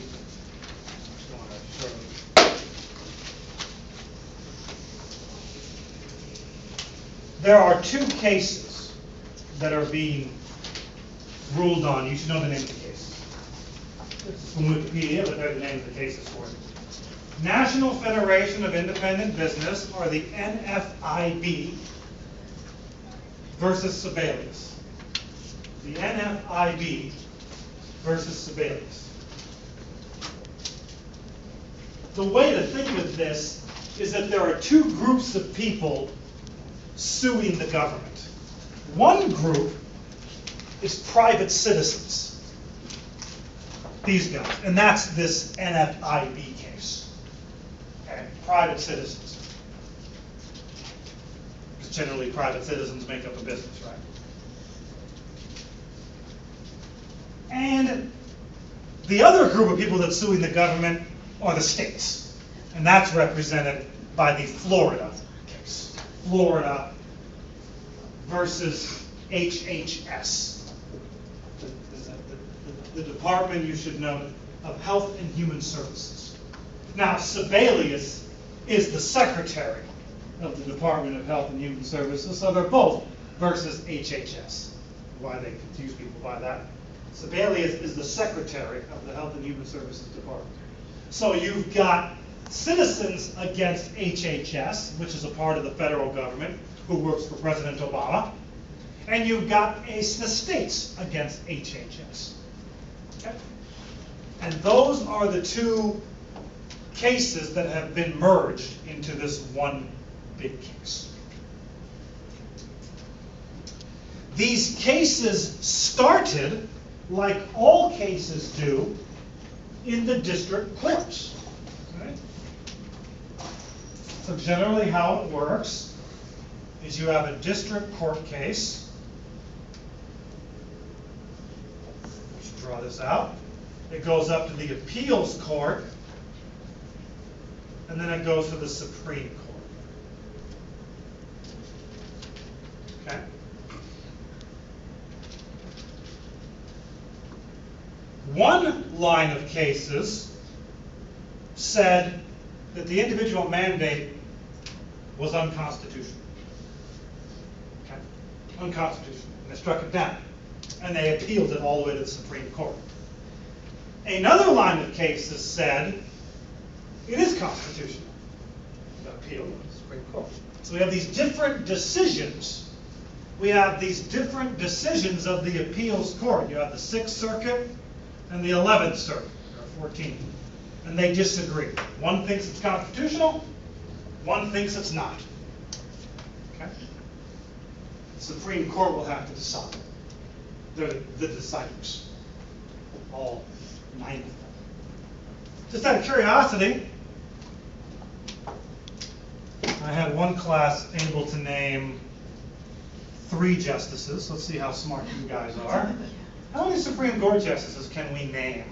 there are two cases that are being ruled on. You should know the name of the cases. This is from Wikipedia, but they're the names of the cases for it. National Federation of Independent Business, or the NFIB, versus Sibelius. The NFIB versus Sibelius. The way to think of this is that there are two groups of people suing the government. One group is private citizens. These guys. And that's this NFIB case. Okay? Private citizens. Because generally private citizens make up a business, right? And the other group of people that's suing the government are the states. And that's represented by the Florida case. Florida versus HHS. The Department, you should know, of Health and Human Services. Now, Sibelius is the secretary of the Department of Health and Human Services, so they're both versus HHS. Why they confuse people by that. Sibelius is the secretary of the Health and Human Services Department. So you've got citizens against HHS, which is a part of the federal government, who works for President Obama, and you've got the states against HHS. Okay? And those are the two cases that have been merged into this one big case. These cases started, like all cases do, in the district courts. Okay? So generally how it works is you have a district court case. We should draw this out. It goes up to the appeals court, and then it goes to the Supreme Court. Okay? One line of cases said that the individual mandate was unconstitutional. Okay? Unconstitutional. And they struck it down. And they appealed it all the way to the Supreme Court. Another line of cases said it is constitutional. They appealed to the Supreme Court. So we have these different decisions. We have these different decisions of the appeals court. You have the 6th Circuit and the 11th Circuit, or 14th. And they disagree. One thinks it's constitutional, one thinks it's not. Okay? The Supreme Court will have to decide. They're the deciders. All 9 of them. Just out of curiosity, I had one class able to name 3 justices. Let's see how smart you guys are. How many Supreme Court justices can we name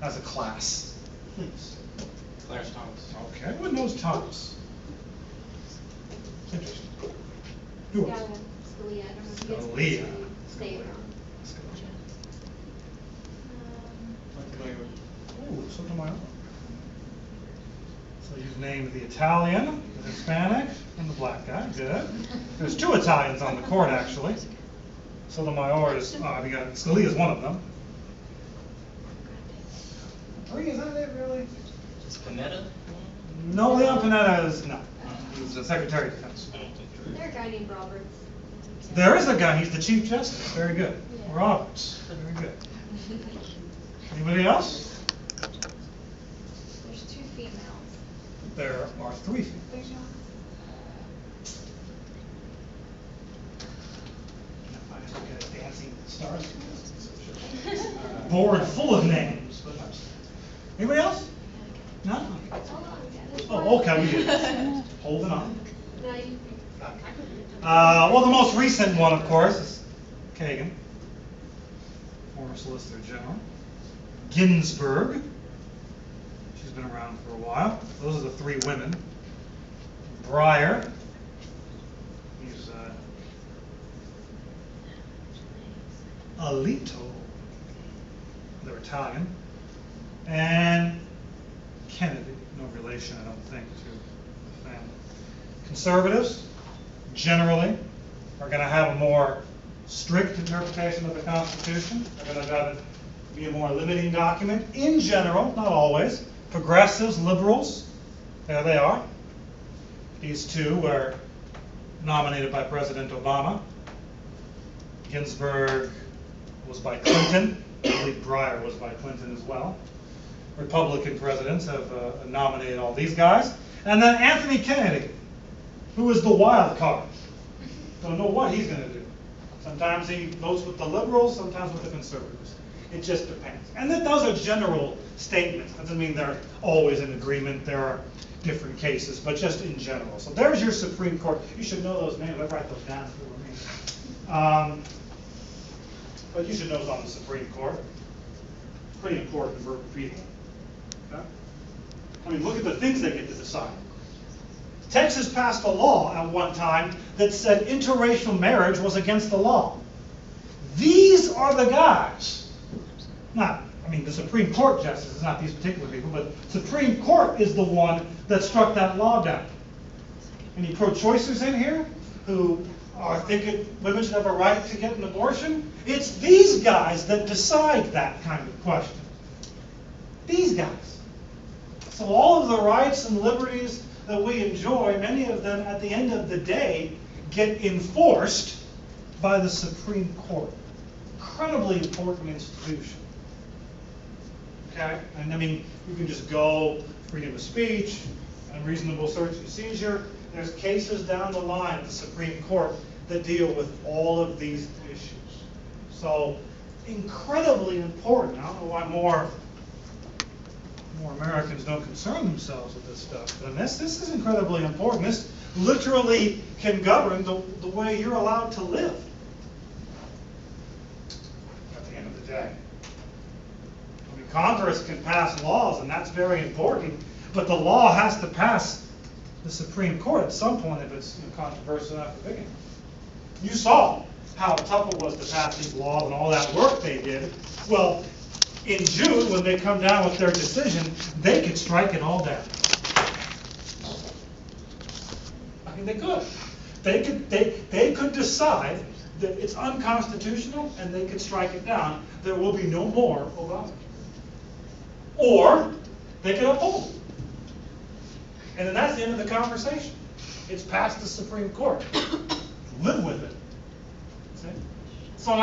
as a class? Please. Clarence Thomas. Okay, everyone knows Thomas. Interesting. Who else? Scalia, I don't know if Scalia. he gets to stay around. Ooh, Sotomayor. So you've named the Italian, the Hispanic, and the black guy. Good. There's 2 Italians on the court, actually. Sotomayor is, Scalia is one of them. 3, is that it, really? Is Panetta? No, Leon Panetta is, no. He's the Secretary of Defense. There's a guy named Roberts. There is a guy, he's the Chief Justice. Very good. Yeah. Roberts. Very good. Anybody else? There's 2 females. There are 3 females. If I have to get a dancing stars. Board full of names. But anybody else? No? Oh, okay, we did. Holding on. No, you. Well, the most recent one, of course, is Kagan, former Solicitor General. Ginsburg. She's been around for a while. Those are the 3 women. Breyer, Alito. They're Italian. And Kennedy, no relation, I don't think, to the family. Conservatives, generally, are going to have a more strict interpretation of the Constitution. They're going to be a more limiting document. In general, not always. Progressives, liberals, there they are. These two were nominated by President Obama. Ginsburg was by Clinton. I believe Breyer was by Clinton as well. Republican presidents have nominated all these guys. And then Anthony Kennedy, who is the wild card. Don't know what he's going to do. Sometimes he votes with the liberals, sometimes with the conservatives. It just depends. And then those are general statements. Doesn't mean they're always in agreement. There are different cases, but just in general. So there's your Supreme Court. You should know those names. I write those down for me. But you should know those on the Supreme Court. It's pretty important for people. Okay? I mean, look at the things they get to decide. Texas passed a law at one time that said interracial marriage was against the law. These are the guys. The Supreme Court justices, not these particular people, but Supreme Court is the one that struck that law down. Any pro-choicers in here who are thinking women should have a right to get an abortion? It's these guys that decide that kind of question. These guys. So all of the rights and liberties that we enjoy, many of them at the end of the day get enforced by the Supreme Court. Incredibly important institution. Okay? And you can just go freedom of speech, unreasonable search and seizure. There's cases down the line at the Supreme Court that deal with all of these issues. So incredibly important. I don't know why more Americans don't concern themselves with this stuff. But this is incredibly important. This literally can govern the way you're allowed to live at the end of the day. Congress can pass laws, and that's very important, but the law has to pass the Supreme Court at some point if it's controversial enough to begin. You saw how tough it was to pass these laws and all that work they did. Well, in June, when they come down with their decision, they could strike it all down. They could. They could decide that it's unconstitutional, and they could strike it down. There will be no more Obama. Or they could uphold it. And then that's the end of the conversation. It's past the Supreme Court. Live with it. See? So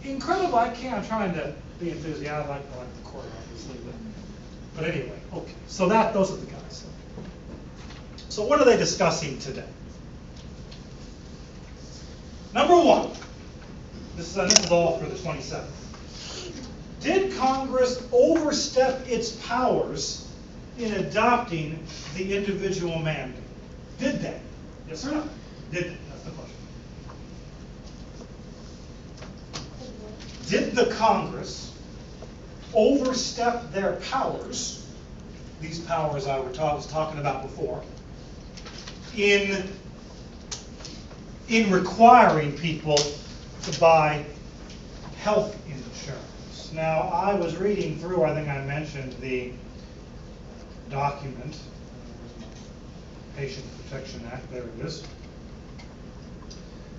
incredible. I'm trying to be enthusiastic. I like the court, obviously. But anyway, okay. So those are the guys. So what are they discussing today? Number one. This is all for the 27th. Did Congress overstep its powers in adopting the individual mandate? Did they? Yes or no? Did they? That's the question. Did the Congress overstep their powers, these powers I was talking about before, in requiring people to buy health insurance? Now, I was reading through, I think I mentioned the document, Patient Protection Act, there it is,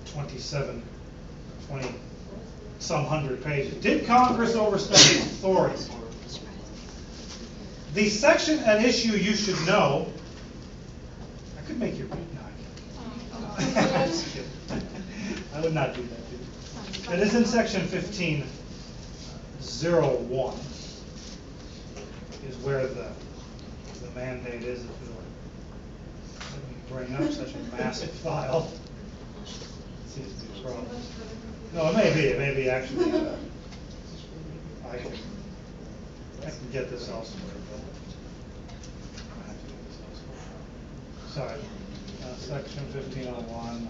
20-some hundred pages. Did Congress overstep its authority? The section at issue you should know, I could make you read now. I would not do that to you. It is in section 15. 01 is where the mandate is. Let me bring up such a massive file. Seems to be a problem. No, it may be actually. I can get this elsewhere. I have to get this elsewhere. Sorry, section 1501.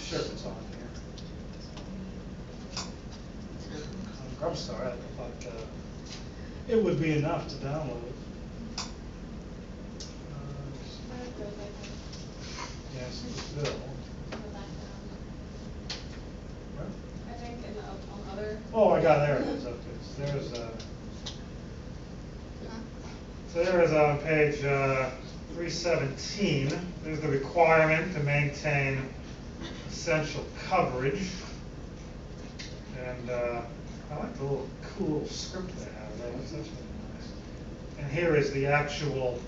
Sure, it's on here. I'm sorry, I thought it would be enough to download it. Yes, it's still. my God, there it is, okay, so there is on page 317, there's the requirement to maintain essential coverage. And I like the little cool script they have there, that's really nice. And here is the actual,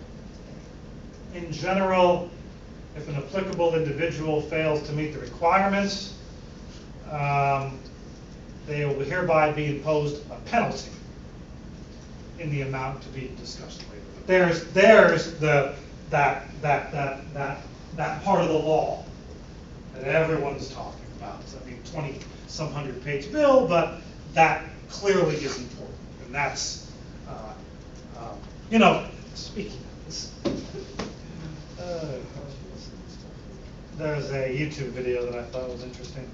in general, if an applicable individual fails to meet the requirements, they will hereby be imposed a penalty in the amount to be discussed later. There's that part of the law that everyone's talking about. I mean, 20-some hundred-page bill, but that clearly is important, and that's, you know, speaking of this, there's a YouTube video that I thought was interesting.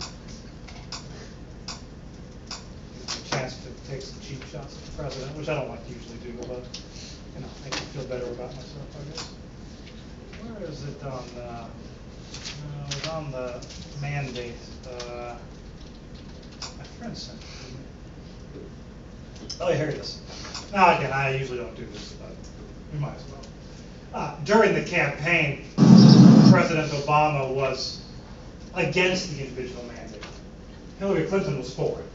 A chance to take some cheap shots at the president, which I don't like to usually do, but, you know, make me feel better about myself, I guess. Where is it on it was on the mandate, my friend sent it to me. Oh, here it is. Now, again, I usually don't do this, but we might as well. During the campaign, President Obama was against the individual mandate. Hillary Clinton was for it,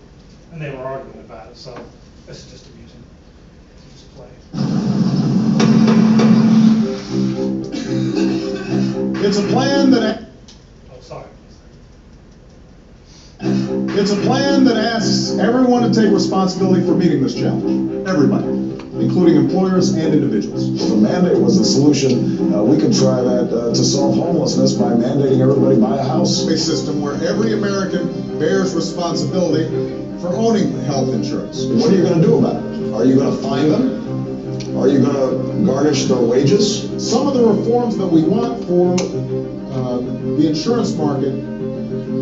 and they were arguing about it, so this is just amusing. Just play. It's a plan that... Oh, sorry. It's a plan that asks everyone to take responsibility for meeting this challenge. Everybody, including employers and individuals. If a mandate was the solution, we could try that to solve homelessness by mandating everybody buy a house. A system where every American bears responsibility for owning health insurance. What are you going to do about it? Are you going to fine them? Are you going to garnish their wages? Some of the reforms that we want for the insurance market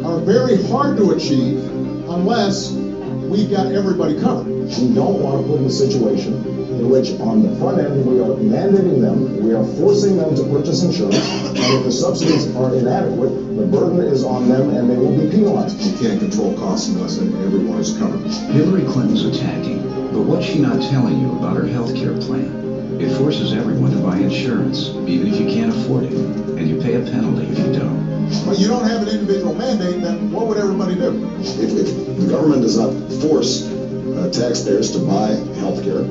are very hard to achieve unless we've got everybody covered. We don't want to put in a situation in which on the front end we are mandating them, we are forcing them to purchase insurance, and if the subsidies are inadequate, the burden is on them and they will be penalized. You can't control costs unless everyone is covered. Hillary Clinton's attacking, but what's she not telling you about her health care plan? It forces everyone to buy insurance, even if you can't afford it, and you pay a penalty if you don't. Well, you don't have an individual mandate, then what would everybody do? If the government does not force taxpayers to buy health care,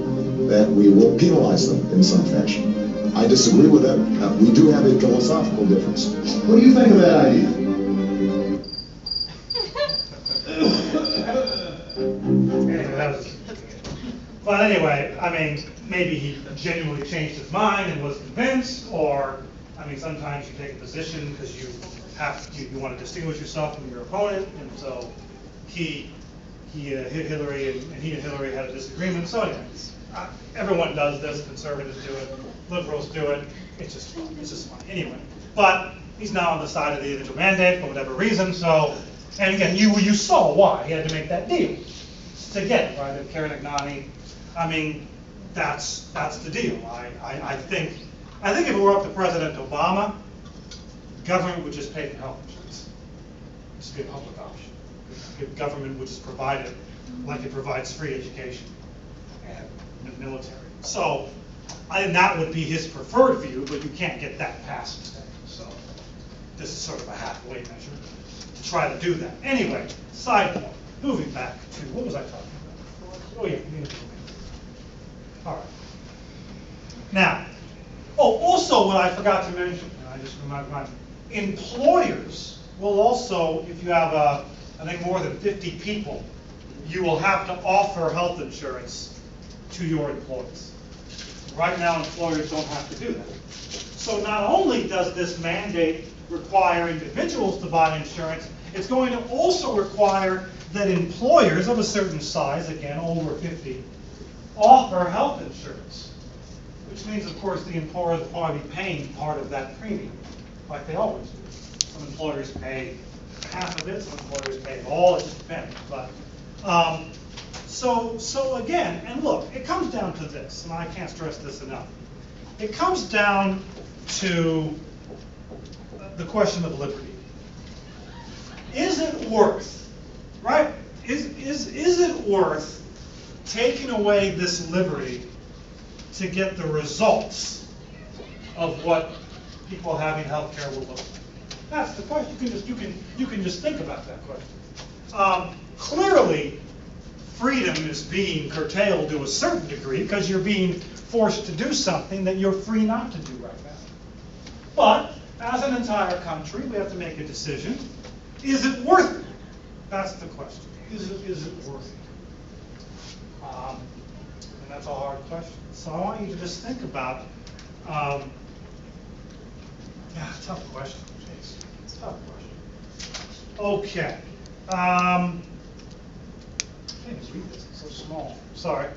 that we will penalize them in some fashion. I disagree with that. We do have a philosophical difference. What do you think of that idea? Anyway, that was, but anyway, I mean, maybe he genuinely changed his mind and was convinced, or, I mean, sometimes you take a position because you want to distinguish yourself from your opponent, and so Hillary and Hillary had a disagreement. So anyway, everyone does this. Conservatives do it. Liberals do it. It's just fun. Anyway, but he's now on the side of the individual mandate for whatever reason. So, and again, you saw why he had to make that deal to get it, right? And Karen Agnani, I mean, that's the deal. I think if it were up to President Obama, the government would just pay for health insurance. It should be a public option. The government would just provide it like it provides free education and military. So I think that would be his preferred view, but you can't get that passed today. So this is sort of a halfway measure to try to do that. Anyway, side point. Moving back to, what was I talking about? Oh yeah, all right. Now, also what I forgot to mention, and I just reminded my employers will also, if you have I think more than 50 people, you will have to offer health insurance to your employees. Right now, employers don't have to do that. So not only does this mandate require individuals to buy insurance, it's going to also require that employers of a certain size, again, over 50, offer health insurance. Which means, of course, the employer will probably be paying part of that premium, like they always do. Some employers pay half of it, some employers pay it all, it just depends. But so again, and look, it comes down to this, and I can't stress this enough. It comes down to the question of liberty. Is it worth, right? is it worth taking away this liberty to get the results of what people having health care will look like? That's the question. You can just think about that question. Clearly, freedom is being curtailed to a certain degree because you're being forced to do something that you're free not to do right now. But as an entire country, we have to make a decision. Is it worth it? That's the question. Is it worth it? And that's a hard question. So I want you to just think about, tough question. Jeez, it's a tough question. Okay. I can't even read this, it's so small. Sorry.